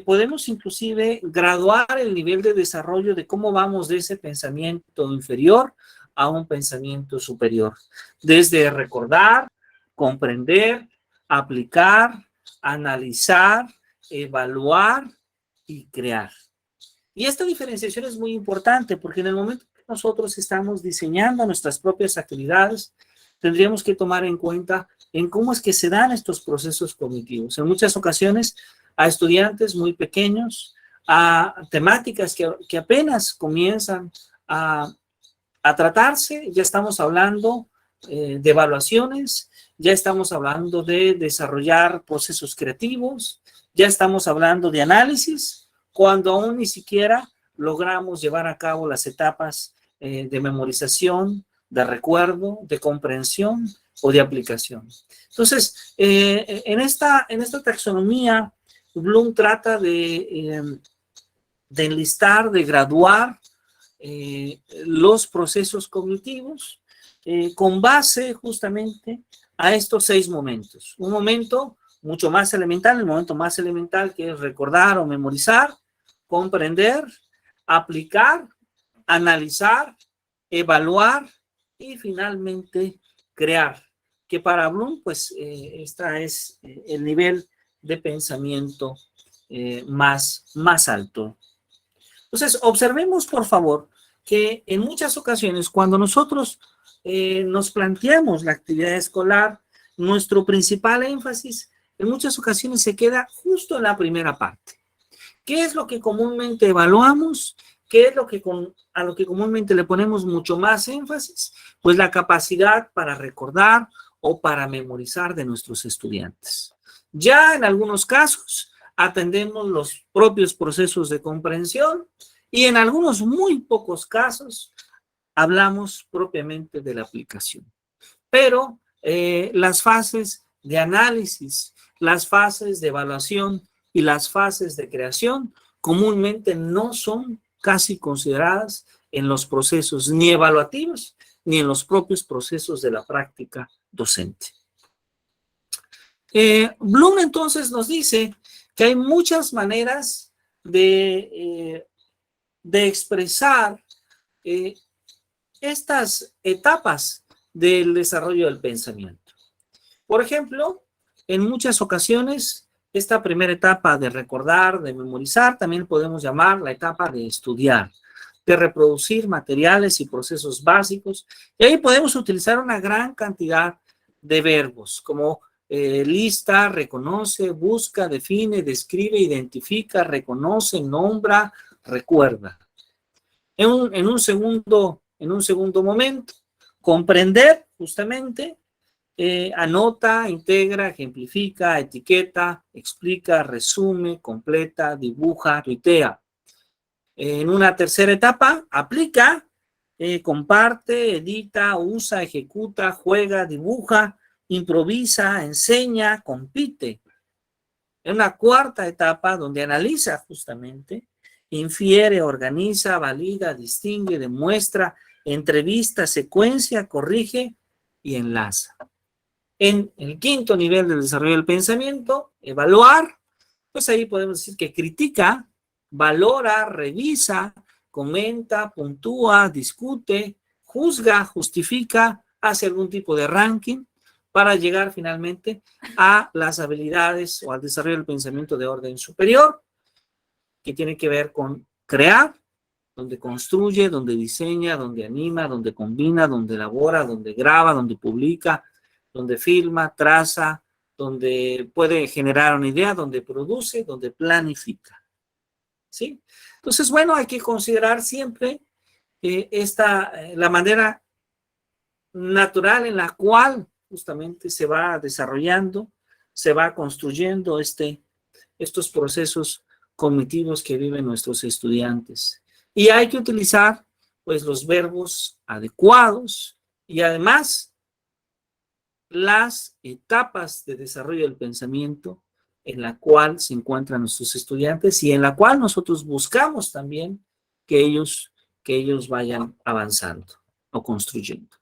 podemos inclusive graduar el nivel de desarrollo de cómo vamos de ese pensamiento inferior a un pensamiento superior, desde recordar, comprender, aplicar, analizar, evaluar y crear. Y esta diferenciación es muy importante porque en el momento que nosotros estamos diseñando nuestras propias actividades, tendríamos que tomar en cuenta en cómo es que se dan estos procesos cognitivos. En muchas ocasiones a estudiantes muy pequeños, a temáticas que apenas comienzan a tratarse, ya estamos hablando de evaluaciones, ya estamos hablando de desarrollar procesos creativos, ya estamos hablando de análisis, cuando aún ni siquiera logramos llevar a cabo las etapas de memorización, de recuerdo, de comprensión o de aplicación. Entonces, en esta taxonomía Bloom trata de enlistar, de graduar los procesos cognitivos con base justamente a estos 6 momentos. Un momento mucho más elemental, el momento más elemental, que es recordar o memorizar, comprender, aplicar, analizar, evaluar y finalmente crear, que para Bloom pues este es el nivel de pensamiento más alto. Entonces, observemos por favor que en muchas ocasiones cuando nosotros nos planteamos la actividad escolar, nuestro principal énfasis en muchas ocasiones se queda justo en la primera parte. ¿Qué es lo que comúnmente evaluamos? ¿Qué es a lo que comúnmente le ponemos mucho más énfasis? Pues la capacidad para recordar o para memorizar de nuestros estudiantes. Ya en algunos casos atendemos los propios procesos de comprensión y en algunos muy pocos casos hablamos propiamente de la aplicación. Pero las fases de análisis, las fases de evaluación y las fases de creación comúnmente no son casi consideradas en los procesos ni evaluativos ni en los propios procesos de la práctica docente. Bloom entonces nos dice que hay muchas maneras de expresar estas etapas del desarrollo del pensamiento. Por ejemplo, en muchas ocasiones, esta primera etapa de recordar, de memorizar, también podemos llamar la etapa de estudiar, de reproducir materiales y procesos básicos. Y ahí podemos utilizar una gran cantidad de verbos, como lista, reconoce, busca, define, describe, identifica, reconoce, nombra, recuerda. En un segundo momento, comprender, justamente, anota, integra, ejemplifica, etiqueta, explica, resume, completa, dibuja, tuitea. En una tercera etapa, aplica, comparte, edita, usa, ejecuta, juega, dibuja, improvisa, enseña, compite. En una cuarta etapa, donde analiza justamente, infiere, organiza, valida, distingue, demuestra, entrevista, secuencia, corrige y enlaza. En el quinto nivel del desarrollo del pensamiento, evaluar, pues ahí podemos decir que critica, valora, revisa, comenta, puntúa, discute, juzga, justifica, hace algún tipo de ranking para llegar finalmente a las habilidades o al desarrollo del pensamiento de orden superior, que tiene que ver con crear, donde construye, donde diseña, donde anima, donde combina, donde elabora, donde graba, donde publica, donde filma, traza, donde puede generar una idea, donde produce, donde planifica. ¿Sí? Entonces, bueno, hay que considerar siempre la manera natural en la cual justamente se va desarrollando, se va construyendo estos procesos cognitivos que viven nuestros estudiantes. Y hay que utilizar, pues, los verbos adecuados y además las etapas de desarrollo del pensamiento en la cual se encuentran nuestros estudiantes y en la cual nosotros buscamos también que ellos vayan avanzando o construyendo.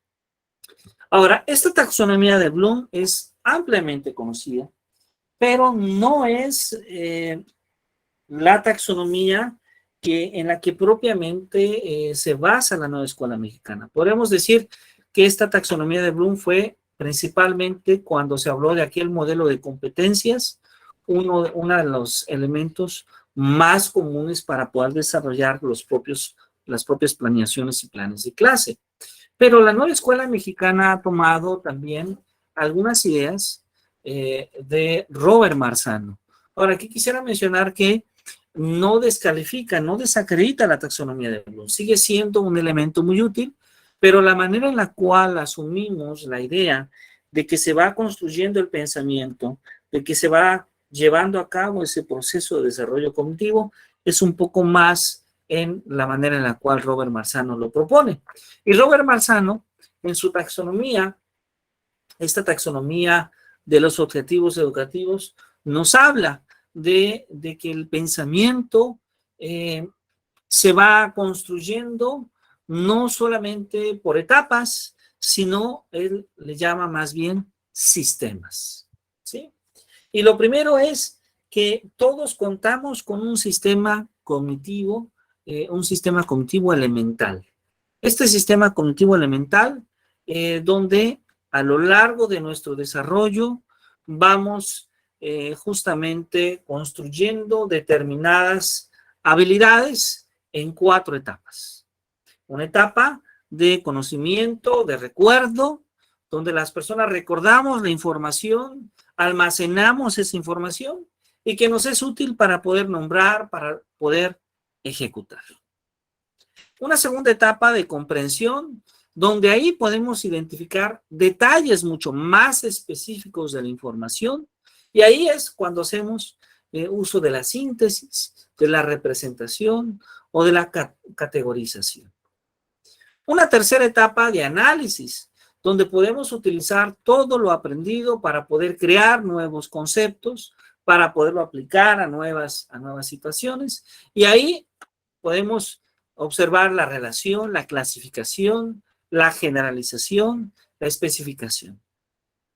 Ahora, esta taxonomía de Bloom es ampliamente conocida, pero no es la taxonomía en la que propiamente se basa la nueva escuela mexicana. Podemos decir que esta taxonomía de Bloom fue principalmente cuando se habló de aquel modelo de competencias, uno de los elementos más comunes para poder desarrollar las propias planeaciones y planes de clase. Pero la nueva escuela mexicana ha tomado también algunas ideas de Robert Marzano. Ahora, aquí quisiera mencionar que no descalifica, no desacredita la taxonomía de Bloom, sigue siendo un elemento muy útil, pero la manera en la cual asumimos la idea de que se va construyendo el pensamiento, de que se va llevando a cabo ese proceso de desarrollo cognitivo, es un poco más en la manera en la cual Robert Marzano lo propone. Y Robert Marzano, en su taxonomía, esta taxonomía de los objetivos educativos, nos habla de que el pensamiento se va construyendo no solamente por etapas, sino él le llama más bien sistemas, ¿sí? Y lo primero es que todos contamos con un sistema cognitivo elemental. Este sistema cognitivo elemental, donde a lo largo de nuestro desarrollo vamos justamente construyendo determinadas habilidades en 4 etapas. Una etapa de conocimiento, de recuerdo, donde las personas recordamos la información, almacenamos esa información y que nos es útil para poder nombrar, para poder ejecutar. Una segunda etapa de comprensión, donde ahí podemos identificar detalles mucho más específicos de la información, y ahí es cuando hacemos uso de la síntesis, de la representación o de la categorización. Una tercera etapa de análisis, donde podemos utilizar todo lo aprendido para poder crear nuevos conceptos, para poderlo aplicar a nuevas situaciones, y ahí podemos observar la relación, la clasificación, la generalización, la especificación.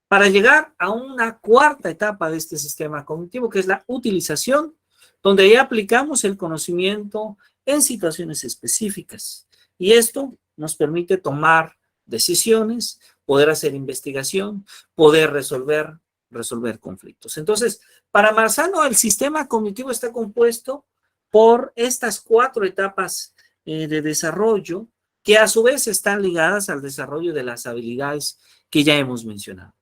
Para llegar a una cuarta etapa de este sistema cognitivo, que es la utilización, donde ya aplicamos el conocimiento en situaciones específicas. Y esto nos permite tomar decisiones, poder hacer investigación, poder resolver conflictos. Entonces, para Marzano, el sistema cognitivo está compuesto por estas 4 etapas de desarrollo, que a su vez están ligadas al desarrollo de las habilidades que ya hemos mencionado.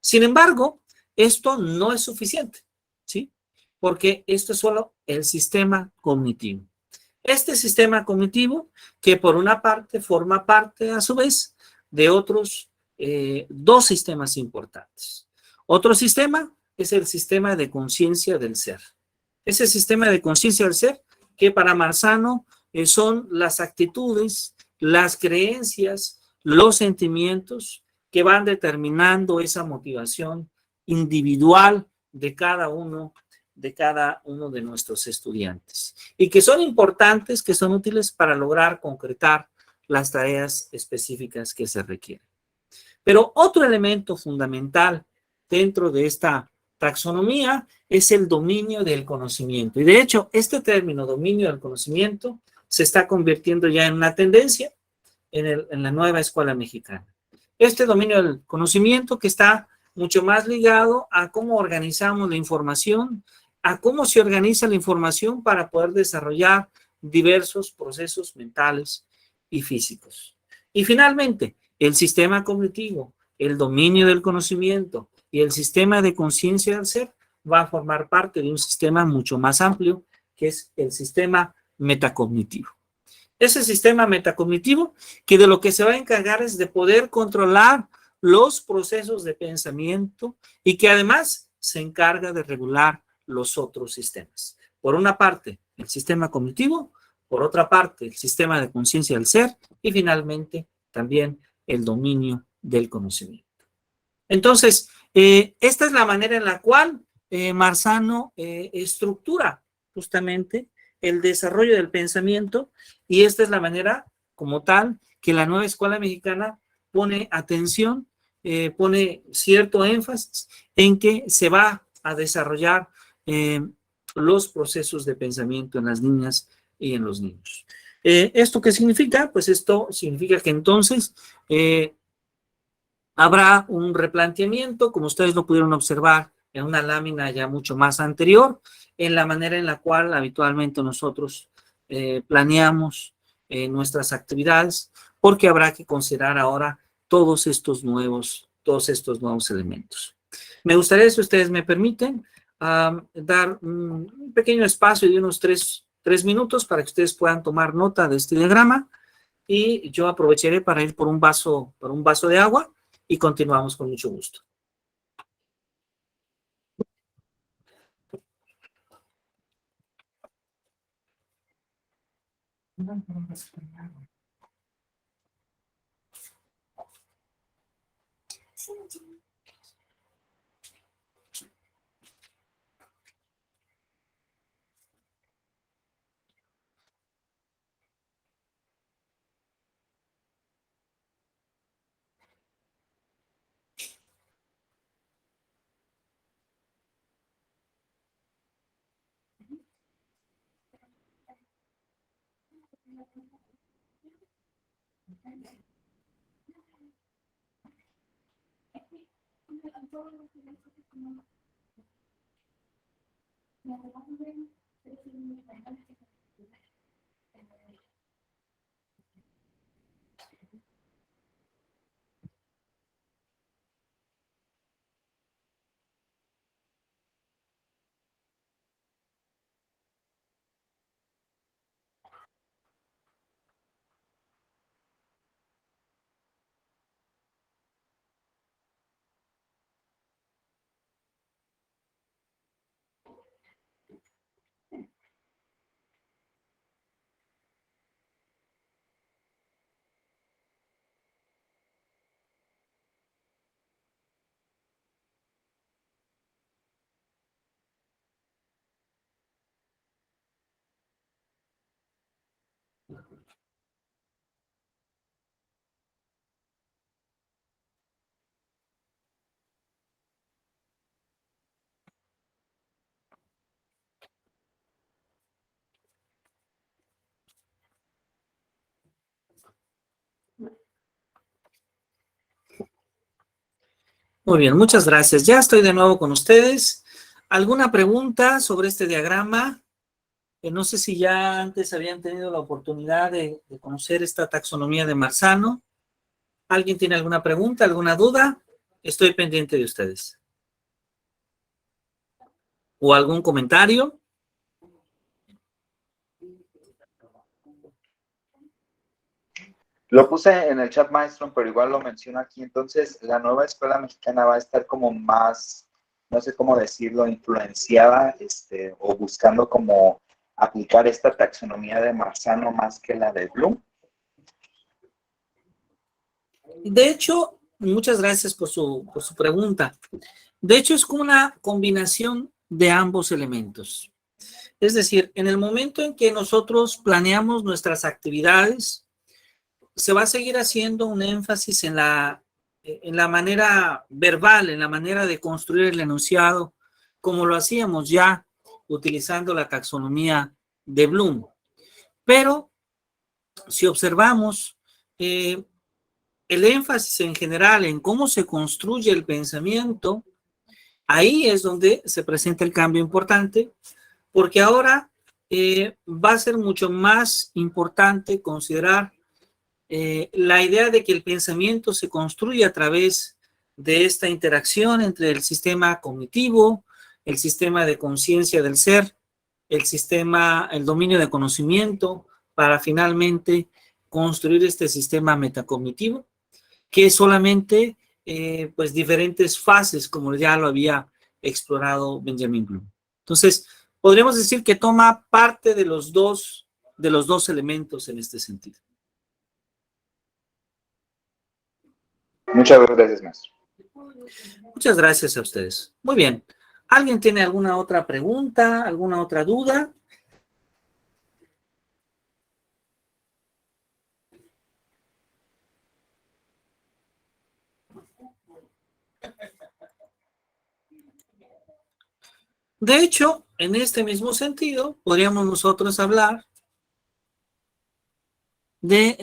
Sin embargo, esto no es suficiente, ¿sí? Porque esto es solo el sistema cognitivo. Este sistema cognitivo, que por una parte forma parte a su vez de otros 2 sistemas importantes. Otro sistema es el sistema de conciencia del ser. Ese sistema de conciencia del ser que para Marzano son las actitudes, las creencias, los sentimientos que van determinando esa motivación individual de cada uno de nuestros estudiantes y que son importantes, que son útiles para lograr concretar las tareas específicas que se requieren. Pero otro elemento fundamental dentro de esta taxonomía es el dominio del conocimiento. Y de hecho, este término dominio del conocimiento se está convirtiendo ya en una tendencia en la nueva escuela mexicana. Este dominio del conocimiento que está mucho más ligado a cómo organizamos la información, a cómo se organiza la información para poder desarrollar diversos procesos mentales y físicos. Y finalmente, el sistema cognitivo, el dominio del conocimiento y el sistema de conciencia del ser va a formar parte de un sistema mucho más amplio, que es el sistema metacognitivo. Ese sistema metacognitivo que de lo que se va a encargar es de poder controlar los procesos de pensamiento y que además se encarga de regular los otros sistemas. Por una parte, el sistema cognitivo, por otra parte, el sistema de conciencia del ser y finalmente también el dominio del conocimiento. Entonces, esta es la manera en la cual Marzano estructura justamente el desarrollo del pensamiento y esta es la manera como tal que la nueva escuela mexicana pone atención, pone cierto énfasis en que se va a desarrollar los procesos de pensamiento en las niñas y en los niños. ¿Esto qué significa? Pues esto significa que entonces habrá un replanteamiento, como ustedes lo pudieron observar en una lámina ya mucho más anterior, en la manera en la cual habitualmente nosotros planeamos nuestras actividades, porque habrá que considerar ahora todos estos nuevos elementos. Me gustaría, si ustedes me permiten, dar un pequeño espacio de unos 3 minutos para que ustedes puedan tomar nota de este diagrama y yo aprovecharé para ir por un vaso de agua y continuamos con mucho gusto. Muy bien, muchas gracias. Ya estoy de nuevo con ustedes. ¿Alguna pregunta sobre este diagrama? No sé si ya antes habían tenido la oportunidad de conocer esta taxonomía de Marzano. ¿Alguien tiene alguna pregunta, alguna duda? Estoy pendiente de ustedes. ¿O algún comentario? Lo puse en el chat, maestro, pero igual lo menciono aquí. Entonces, la nueva escuela mexicana va a estar como más, no sé cómo decirlo, influenciada, o buscando como aplicar esta taxonomía de Marzano más que la de Bloom. De hecho, muchas gracias por su pregunta. De hecho, es como una combinación de ambos elementos. Es decir, en el momento en que nosotros planeamos nuestras actividades, se va a seguir haciendo un énfasis en la manera verbal, en la manera de construir el enunciado, como lo hacíamos ya utilizando la taxonomía de Bloom. Pero si observamos el énfasis en general en cómo se construye el pensamiento, ahí es donde se presenta el cambio importante, porque ahora va a ser mucho más importante considerar la idea de que el pensamiento se construye a través de esta interacción entre el sistema cognitivo, el sistema de conciencia del ser, el dominio de conocimiento, para finalmente construir este sistema metacognitivo, que es solamente pues diferentes fases, como ya lo había explorado Benjamin Bloom. Entonces, podríamos decir que toma parte de los dos elementos en este sentido. Muchas gracias, maestro. Muchas gracias a ustedes. Muy bien. ¿Alguien tiene alguna otra pregunta, alguna otra duda? De hecho, en este mismo sentido, podríamos nosotros hablar de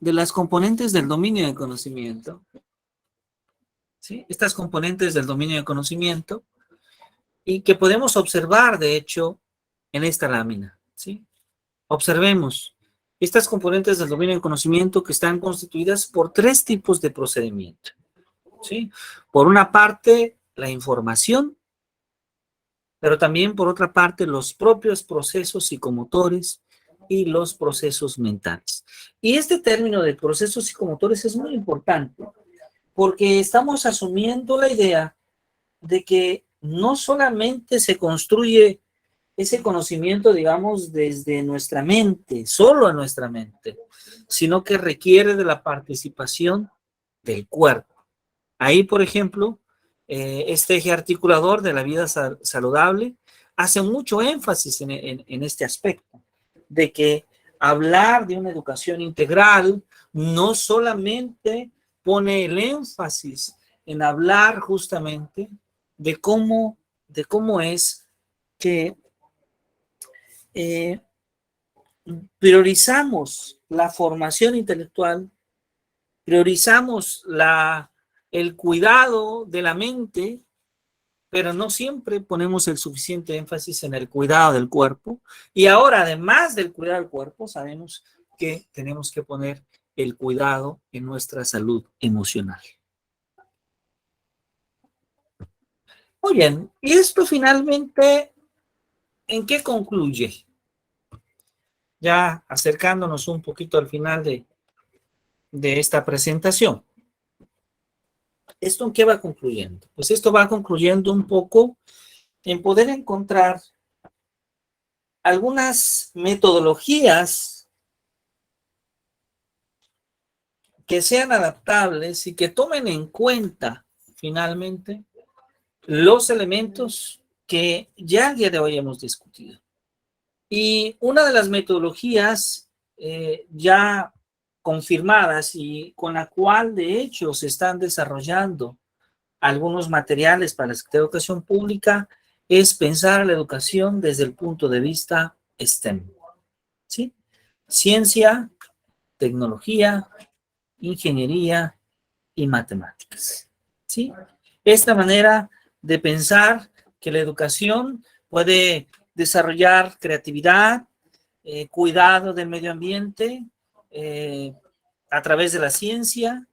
las componentes del dominio de conocimiento. ¿Sí? Estas componentes del dominio de conocimiento y que podemos observar, de hecho, en esta lámina. ¿Sí? Observemos estas componentes del dominio de conocimiento que están constituidas por tres tipos de procedimiento. ¿Sí? Por una parte, la información, pero también por otra parte los propios procesos psicomotores y los procesos mentales. Y este término de procesos psicomotores es muy importante porque estamos asumiendo la idea de que no solamente se construye ese conocimiento, digamos, desde nuestra mente, solo en nuestra mente, sino que requiere de la participación del cuerpo. Ahí, por ejemplo, este eje articulador de la vida saludable hace mucho énfasis en este aspecto, de que hablar de una educación integral no solamente pone el énfasis en hablar justamente de cómo es que priorizamos la formación intelectual, priorizamos el cuidado de la mente, pero no siempre ponemos el suficiente énfasis en el cuidado del cuerpo. Y ahora, además del cuidado del cuerpo, sabemos que tenemos que poner el cuidado en nuestra salud emocional. Muy bien, y esto finalmente, ¿en qué concluye? Ya acercándonos un poquito al final de esta presentación. ¿Esto en qué va concluyendo? Pues esto va concluyendo un poco en poder encontrar algunas metodologías que sean adaptables y que tomen en cuenta finalmente los elementos que ya el día de hoy hemos discutido. Y una de las metodologías ya confirmadas y con la cual de hecho se están desarrollando algunos materiales para la Secretaría de Educación Pública es pensar la educación desde el punto de vista STEM, ¿sí? Ciencia, tecnología, ingeniería y matemáticas, ¿sí? Esta manera de pensar que la educación puede desarrollar creatividad, cuidado del medio ambiente a través de la ciencia,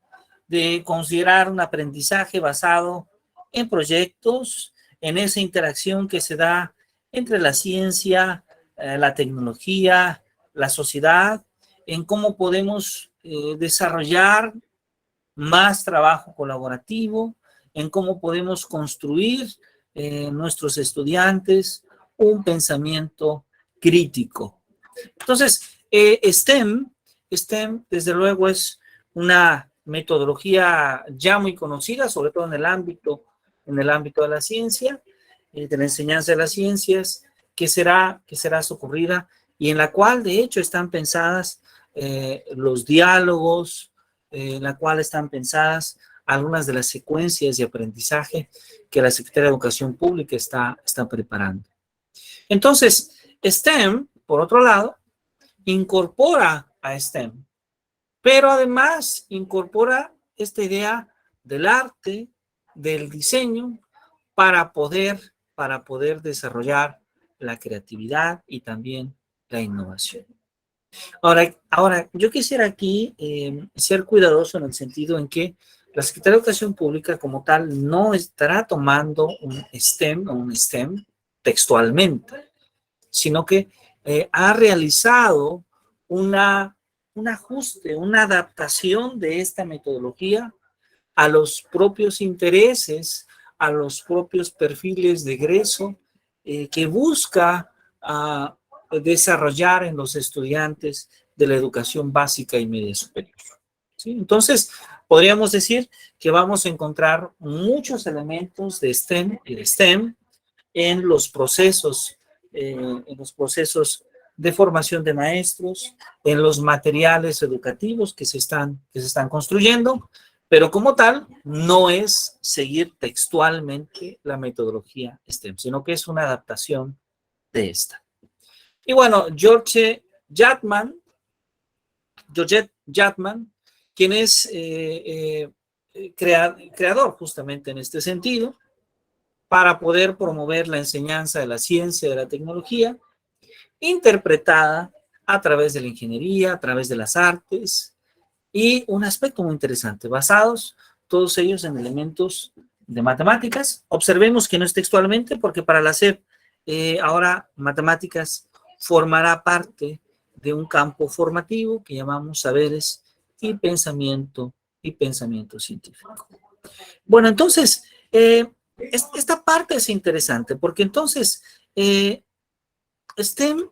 de considerar un aprendizaje basado en proyectos, en esa interacción que se da entre la ciencia, la tecnología, la sociedad, en cómo podemos desarrollar más trabajo colaborativo, en cómo podemos construir nuestros estudiantes un pensamiento crítico. Entonces, STEM, desde luego, es una metodología ya muy conocida, sobre todo en el ámbito de la ciencia, de la enseñanza de las ciencias, que será socorrida y en la cual, de hecho, están pensadas los diálogos, en la cual están pensadas algunas de las secuencias de aprendizaje que la Secretaría de Educación Pública está preparando. Entonces, STEM, por otro lado, incorpora a STEM, pero además incorpora esta idea del arte, del diseño, para poder desarrollar la creatividad y también la innovación. Ahora yo quisiera aquí ser cuidadoso en el sentido en que la Secretaría de Educación Pública como tal no estará tomando un STEM o un STEM textualmente, sino que ha realizado un ajuste, una adaptación de esta metodología a los propios intereses, a los propios perfiles de egreso que busca desarrollar en los estudiantes de la educación básica y media superior, ¿sí? Entonces, podríamos decir que vamos a encontrar muchos elementos de STEM y de STEM en los procesos de formación de maestros, en los materiales educativos que se están construyendo, pero como tal, no es seguir textualmente la metodología STEM, sino que es una adaptación de esta. Y bueno, Georgette Yatman, quien es creador justamente en este sentido, para poder promover la enseñanza de la ciencia y de la tecnología, interpretada a través de la ingeniería, a través de las artes, y un aspecto muy interesante, basados todos ellos en elementos de matemáticas. Observemos que no es textualmente, porque para la SEP ahora matemáticas formará parte de un campo formativo que llamamos saberes y pensamiento científico. Bueno, entonces, esta parte es interesante, porque entonces STEM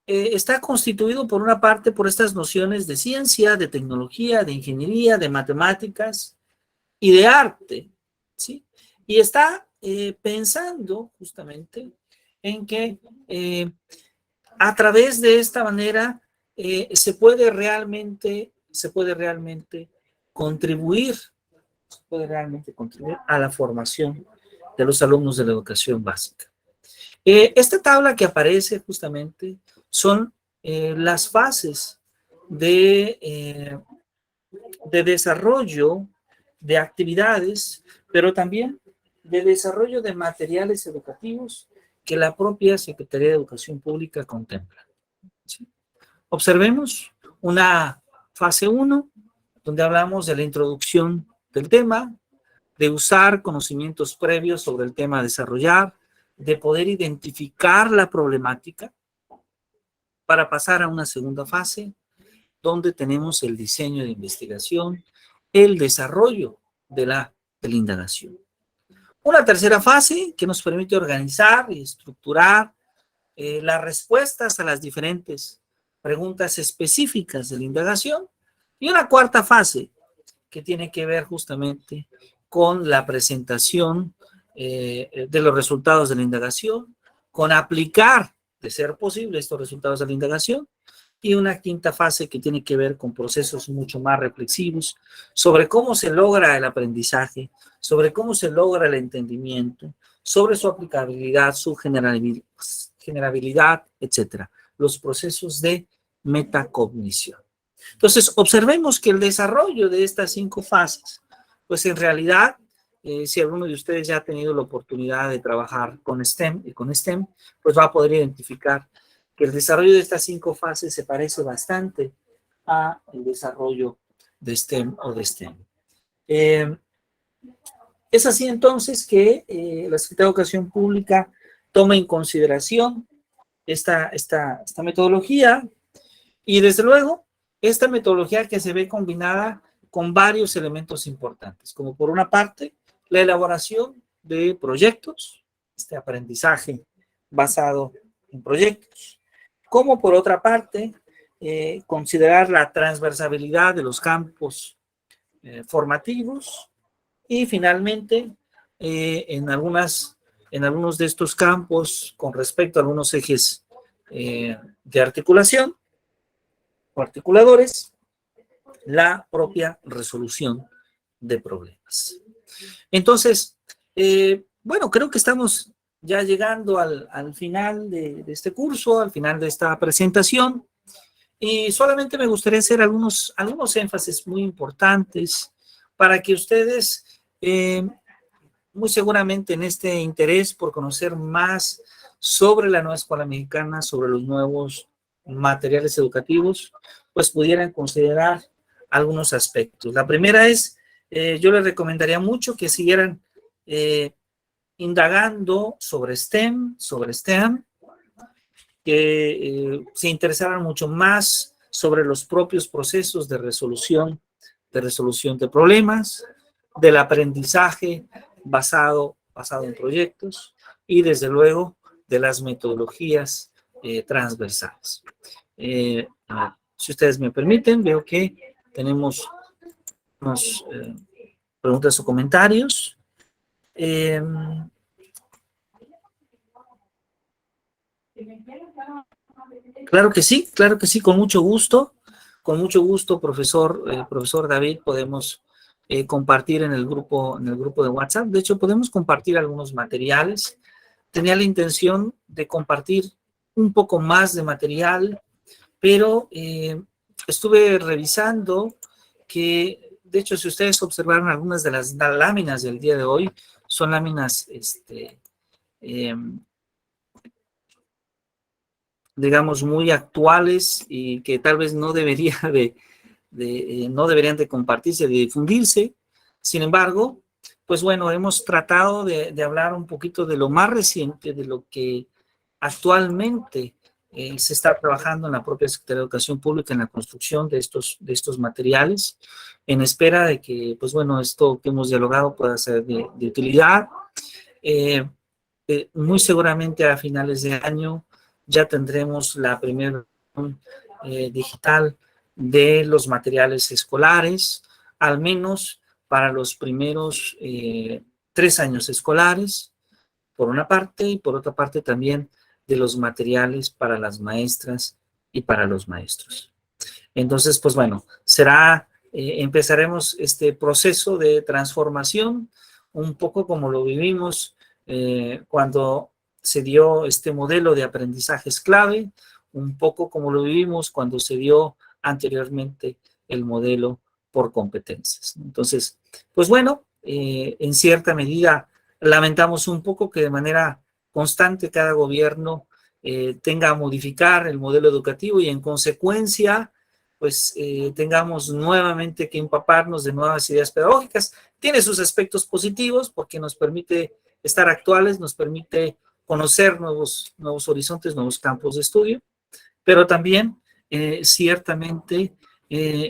está constituido por una parte por estas nociones de ciencia, de tecnología, de ingeniería, de matemáticas y de arte, ¿sí? Y está pensando justamente en que a través de esta manera se puede realmente contribuir a la formación de los alumnos de la educación básica. Esta tabla que aparece justamente son las fases de desarrollo de actividades, pero también de desarrollo de materiales educativos que la propia Secretaría de Educación Pública contempla. ¿Sí? Observemos una fase 1, donde hablamos de la introducción del tema, de usar conocimientos previos sobre el tema a desarrollar, de poder identificar la problemática, para pasar a una segunda fase, donde tenemos el diseño de investigación, el desarrollo de la indagación. Una tercera fase que nos permite organizar y estructurar las respuestas a las diferentes preguntas específicas de la indagación. Y una cuarta fase que tiene que ver justamente con la presentación de los resultados de la indagación, con aplicar, de ser posible, estos resultados de la indagación, y una quinta fase que tiene que ver con procesos mucho más reflexivos sobre cómo se logra el aprendizaje, sobre cómo se logra el entendimiento, sobre su aplicabilidad, su generabilidad, etcétera. Los procesos de metacognición. Entonces, observemos que el desarrollo de estas 5 fases, pues en realidad, si alguno de ustedes ya ha tenido la oportunidad de trabajar con STEM y con STEM, pues va a poder identificar que el desarrollo de estas 5 fases se parece bastante al desarrollo de STEM o de STEM. Es así entonces que la Secretaría de Educación Pública toma en consideración esta metodología y desde luego esta metodología que se ve combinada con varios elementos importantes, como por una parte la elaboración de proyectos, este aprendizaje basado en proyectos, como por otra parte considerar la transversabilidad de los campos formativos y finalmente en algunos de estos campos con respecto a algunos ejes de articulación o articuladores, la propia resolución de problemas. Entonces, bueno, creo que estamos ya llegando al final de este curso, al final de esta presentación, y solamente me gustaría hacer algunos énfasis muy importantes para que ustedes, muy seguramente en este interés por conocer más sobre la nueva escuela mexicana, sobre los nuevos materiales educativos, pues pudieran considerar algunos aspectos. La primera es, yo les recomendaría mucho que siguieran indagando sobre STEM, sobre STEM, que se interesaran mucho más sobre los propios procesos de resolución de problemas, del aprendizaje basado en proyectos y desde luego de las metodologías transversales. Si ustedes me permiten, veo que tenemos unas preguntas o comentarios. Claro que sí, con mucho gusto, profesor David, podemos compartir en el grupo de WhatsApp. De hecho, podemos compartir algunos materiales. Tenía la intención de compartir un poco más de material, pero estuve revisando que, de hecho, si ustedes observaron algunas de las láminas del día de hoy, son láminas, digamos, muy actuales y que tal vez no deberían de compartirse, de difundirse. Sin embargo, pues bueno, hemos tratado de hablar un poquito de lo más reciente, de lo que actualmente se está trabajando en la propia Secretaría de Educación Pública en la construcción de estos materiales, en espera de que, pues bueno, esto que hemos dialogado pueda ser de utilidad. Muy seguramente a finales de año ya tendremos la primera digital de los materiales escolares, al menos para los primeros 3 años escolares, por una parte, y por otra parte también de los materiales para las maestras y para los maestros. Entonces, pues bueno, empezaremos este proceso de transformación, un poco como lo vivimos cuando se dio este modelo de aprendizajes clave, un poco como lo vivimos cuando se dio anteriormente el modelo por competencias. Entonces, pues bueno, en cierta medida lamentamos un poco que de manera constante cada gobierno tenga a modificar el modelo educativo y en consecuencia, pues tengamos nuevamente que empaparnos de nuevas ideas pedagógicas. Tiene sus aspectos positivos porque nos permite estar actuales, nos permite conocer nuevos horizontes, nuevos campos de estudio, pero también ciertamente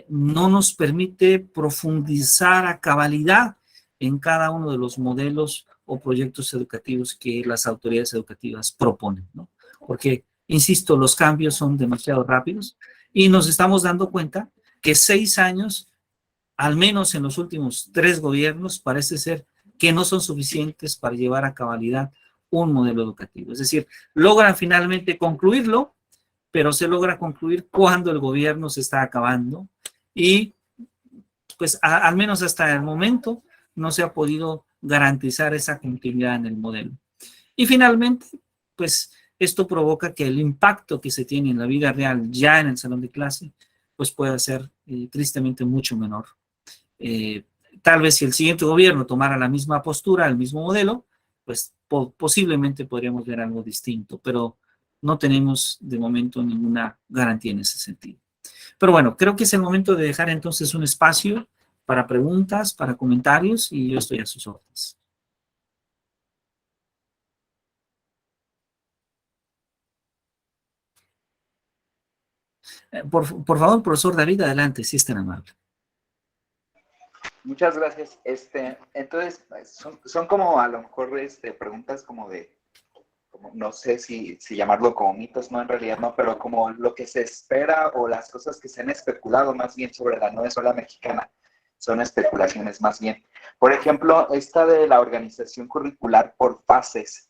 no nos permite profundizar a cabalidad en cada uno de los modelos o proyectos educativos que las autoridades educativas proponen, ¿no? Porque, insisto, los cambios son demasiado rápidos y nos estamos dando cuenta que 6 años, al menos en los últimos 3 gobiernos, parece ser que no son suficientes para llevar a cabalidad un modelo educativo. Es decir, logran finalmente concluirlo, pero se logra concluir cuando el gobierno se está acabando y pues al menos hasta el momento no se ha podido garantizar esa continuidad en el modelo. Y finalmente, pues esto provoca que el impacto que se tiene en la vida real ya en el salón de clase, pues pueda ser tristemente mucho menor. Tal vez si el siguiente gobierno tomara la misma postura, el mismo modelo, pues posiblemente podríamos ver algo distinto, pero no tenemos de momento ninguna garantía en ese sentido. Pero bueno, creo que es el momento de dejar entonces un espacio para preguntas, para comentarios, y yo estoy a sus órdenes. Por favor, profesor David, adelante, si es tan amable. Muchas gracias. Entonces, son como a lo mejor preguntas como no sé si llamarlo como mitos, no, en realidad no, pero como lo que se espera o las cosas que se han especulado más bien sobre la nueva escuela mexicana, son especulaciones más bien. Por ejemplo, esta de la organización curricular por fases,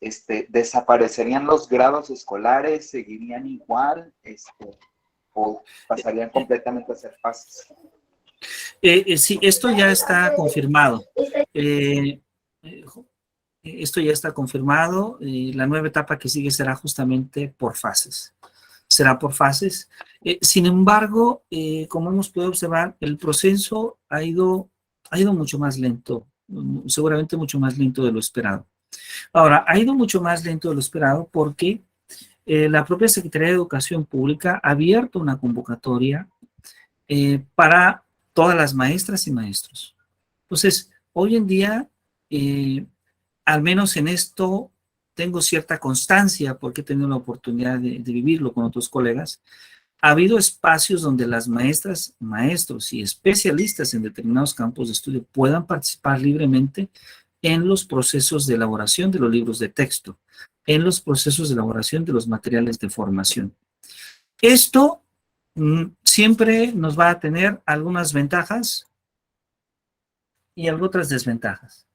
¿desaparecerían los grados escolares? ¿Seguirían igual? ¿O pasarían completamente a ser fases? Sí, esto ya está confirmado. Esto ya está confirmado. La nueva etapa que sigue será justamente por fases. Será por fases. Sin embargo, como hemos podido observar, el proceso ha ido mucho más lento, seguramente mucho más lento de lo esperado. Ahora, ha ido mucho más lento de lo esperado porque la propia Secretaría de Educación Pública ha abierto una convocatoria para todas las maestras y maestros. Entonces, hoy en día, al menos en esto, tengo cierta constancia porque he tenido la oportunidad de vivirlo con otros colegas. Ha habido espacios donde las maestras, maestros y especialistas en determinados campos de estudio puedan participar libremente en los procesos de elaboración de los libros de texto, en los procesos de elaboración de los materiales de formación. Esto siempre nos va a tener algunas ventajas y algunas otras desventajas.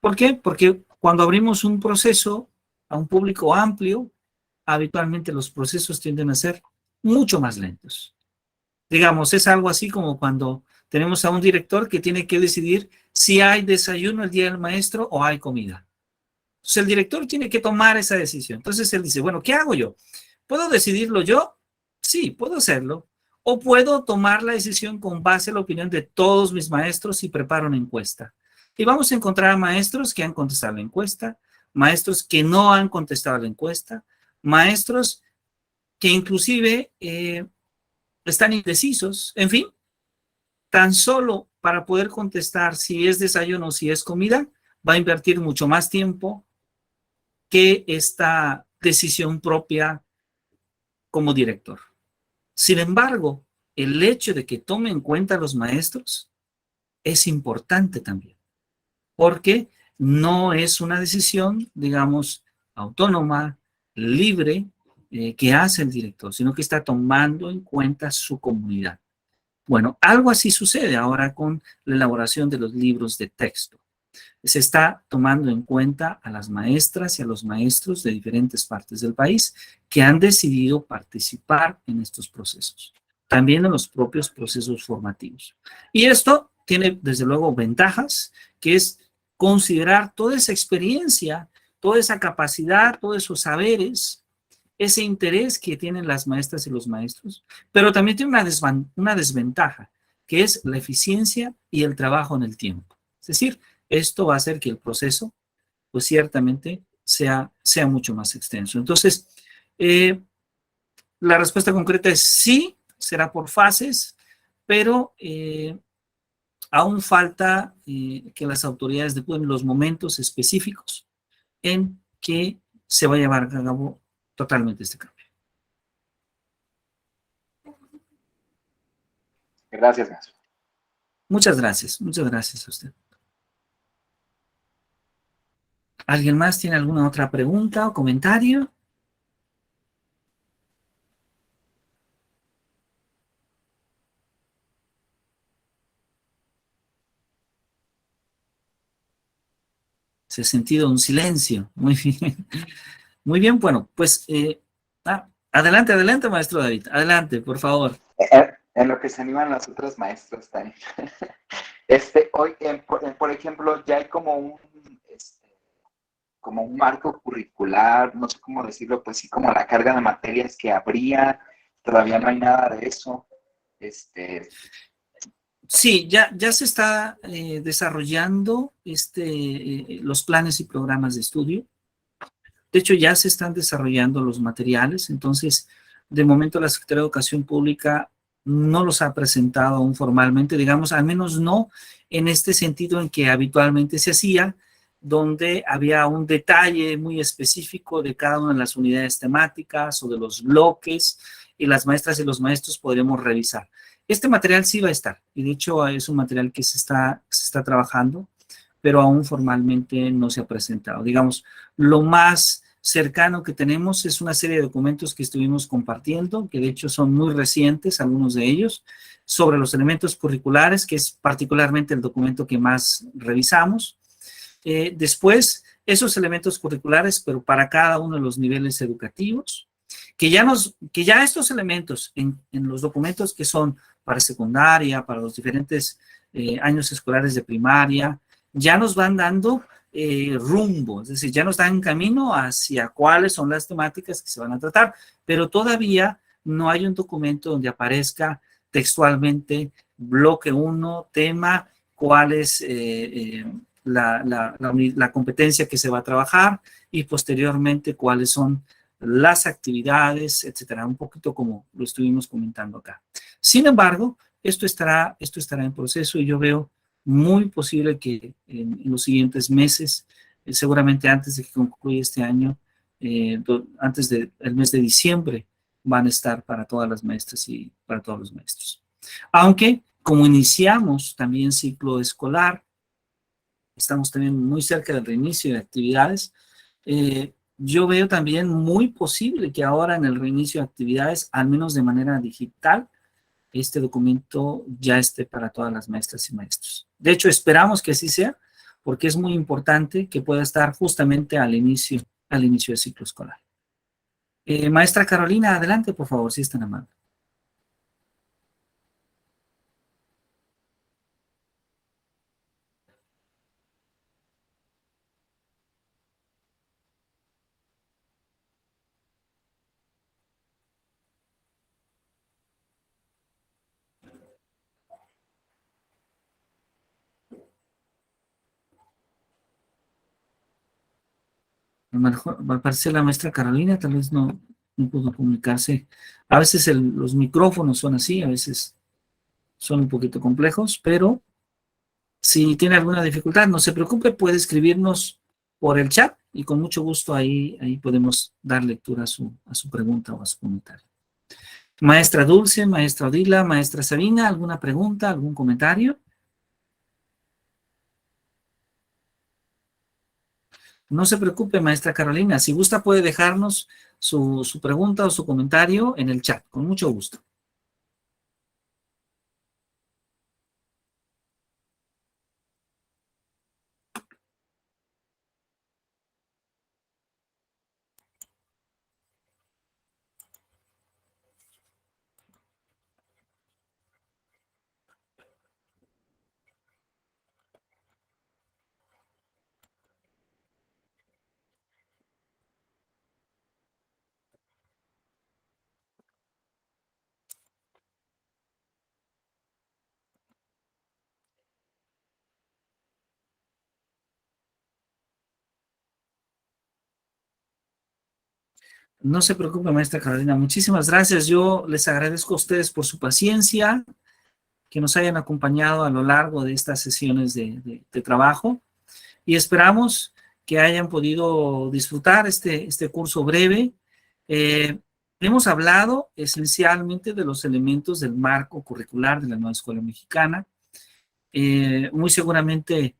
¿Por qué? Porque cuando abrimos un proceso a un público amplio, habitualmente los procesos tienden a ser mucho más lentos. Digamos, es algo así como cuando tenemos a un director que tiene que decidir si hay desayuno el día del maestro o hay comida. Entonces el director tiene que tomar esa decisión. Entonces él dice, bueno, ¿qué hago yo? ¿Puedo decidirlo yo? Sí, puedo hacerlo. O puedo tomar la decisión con base en la opinión de todos mis maestros y preparo una encuesta. Y vamos a encontrar maestros que han contestado la encuesta, maestros que no han contestado la encuesta, maestros que inclusive están indecisos. En fin, tan solo para poder contestar si es desayuno o si es comida, va a invertir mucho más tiempo que esta decisión propia como director. Sin embargo, el hecho de que tome en cuenta a los maestros es importante también, porque no es una decisión, digamos, autónoma, libre, que hace el director, sino que está tomando en cuenta su comunidad. Bueno, algo así sucede ahora con la elaboración de los libros de texto. Se está tomando en cuenta a las maestras y a los maestros de diferentes partes del país que han decidido participar en estos procesos, también en los propios procesos formativos. Y esto tiene, desde luego, ventajas, que es considerar toda esa experiencia toda esa capacidad, todos esos saberes, ese interés que tienen las maestras y los maestros, pero también tiene una desventaja, que es la eficiencia y el trabajo en el tiempo. Es decir, esto va a hacer que el proceso, pues ciertamente, sea mucho más extenso. Entonces, la respuesta concreta es sí, será por fases, pero aún falta que las autoridades depuren los momentos específicos en que se va a llevar a cabo totalmente este cambio. Gracias, maestro. Muchas gracias a usted. ¿Alguien más tiene alguna otra pregunta o comentario? Se ha sentido un silencio. Muy bien. Muy bien, bueno, pues adelante, adelante, maestro David. Adelante, por favor. En lo que se animan las otras maestras también. Hoy, por ejemplo, ya hay como un marco curricular, no sé cómo decirlo, pues sí, como la carga de materias que habría, todavía no hay nada de eso. Sí, ya se está desarrollando los planes y programas de estudio. De hecho, ya se están desarrollando los materiales, entonces, de momento la Secretaría de Educación Pública no los ha presentado aún formalmente, digamos, al menos no en este sentido en que habitualmente se hacía, donde había un detalle muy específico de cada una de las unidades temáticas o de los bloques, y las maestras y los maestros podremos revisar. Este material sí va a estar, y de hecho es un material que se está trabajando, pero aún formalmente no se ha presentado. Digamos, lo más cercano que tenemos es una serie de documentos que estuvimos compartiendo, que de hecho son muy recientes, algunos de ellos, sobre los elementos curriculares, que es particularmente el documento que más revisamos. Después, esos elementos curriculares, pero para cada uno de los niveles educativos, que ya estos elementos en los documentos que son para secundaria, para los diferentes años escolares de primaria, ya nos van dando rumbo, es decir, ya nos dan camino hacia cuáles son las temáticas que se van a tratar, pero todavía no hay un documento donde aparezca textualmente bloque 1, tema, cuál es la competencia que se va a trabajar y posteriormente cuáles son las actividades, etcétera, un poquito como lo estuvimos comentando acá. Sin embargo, esto estará en proceso y yo veo muy posible que en los siguientes meses, seguramente antes de que concluya este año, antes del mes de diciembre, van a estar para todas las maestras y para todos los maestros. Aunque, como iniciamos también ciclo escolar, estamos también muy cerca del reinicio de actividades, yo veo también muy posible que ahora en el reinicio de actividades, al menos de manera digital, este documento ya esté para todas las maestras y maestros. De hecho, esperamos que así sea, porque es muy importante que pueda estar justamente al inicio del ciclo escolar. Maestra Carolina, adelante, por favor, si es tan amable. A lo mejor, al parecer la maestra Carolina tal vez no pudo comunicarse. A veces los micrófonos son así, a veces son un poquito complejos, pero si tiene alguna dificultad, no se preocupe, puede escribirnos por el chat y con mucho gusto ahí podemos dar lectura a su pregunta o a su comentario. Maestra Dulce, maestra Odila, maestra Sabina, ¿alguna pregunta, algún comentario? No se preocupe, maestra Carolina. Si gusta, puede dejarnos su pregunta o su comentario en el chat, con mucho gusto. No se preocupe, maestra Carolina. Muchísimas gracias. Yo les agradezco a ustedes por su paciencia, que nos hayan acompañado a lo largo de estas sesiones de trabajo, y esperamos que hayan podido disfrutar este curso breve. Hemos hablado esencialmente de los elementos del marco curricular de la nueva escuela mexicana. Muy seguramente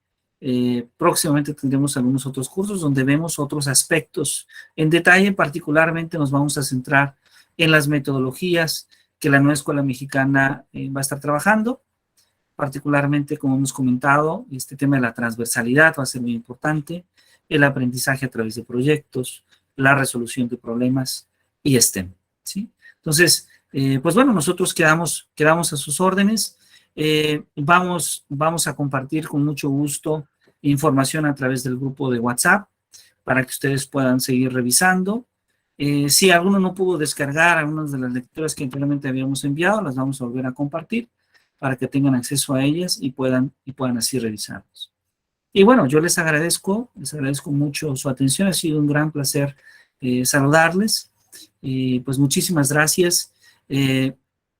próximamente tendremos algunos otros cursos donde vemos otros aspectos en detalle. Particularmente nos vamos a centrar en las metodologías que la nueva escuela mexicana va a estar trabajando. Particularmente, como hemos comentado, este tema de la transversalidad va a ser muy importante, el aprendizaje a través de proyectos, la resolución de problemas y STEM, ¿sí? Entonces, pues bueno, nosotros quedamos a sus órdenes. Vamos a compartir con mucho gusto información a través del grupo de WhatsApp para que ustedes puedan seguir revisando. Si alguno no pudo descargar algunas de las lecturas que anteriormente habíamos enviado, las vamos a volver a compartir para que tengan acceso a ellas y puedan así revisarlas. Y bueno, yo les agradezco mucho su atención. Ha sido un gran placer saludarles. Pues muchísimas gracias.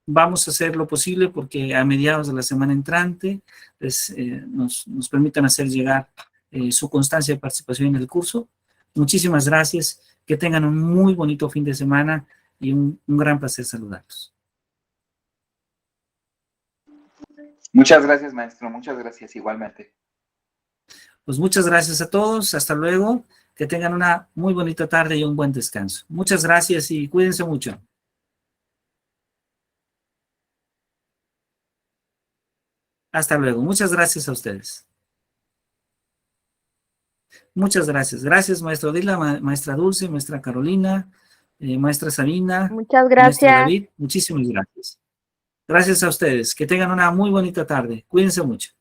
Vamos a hacer lo posible porque a mediados de la semana entrante nos permitan hacer llegar su constancia de participación en el curso. Muchísimas gracias. Que tengan un muy bonito fin de semana y un gran placer saludarlos. Muchas gracias, maestro. Muchas gracias igualmente. Pues muchas gracias a todos. Hasta luego. Que tengan una muy bonita tarde y un buen descanso. Muchas gracias y cuídense mucho. Hasta luego. Muchas gracias a ustedes. Muchas gracias. Gracias, maestro Dila, maestra Dulce, maestra Carolina, maestra Sabina. Muchas maestro gracias. David. Muchísimas gracias. Gracias a ustedes. Que tengan una muy bonita tarde. Cuídense mucho.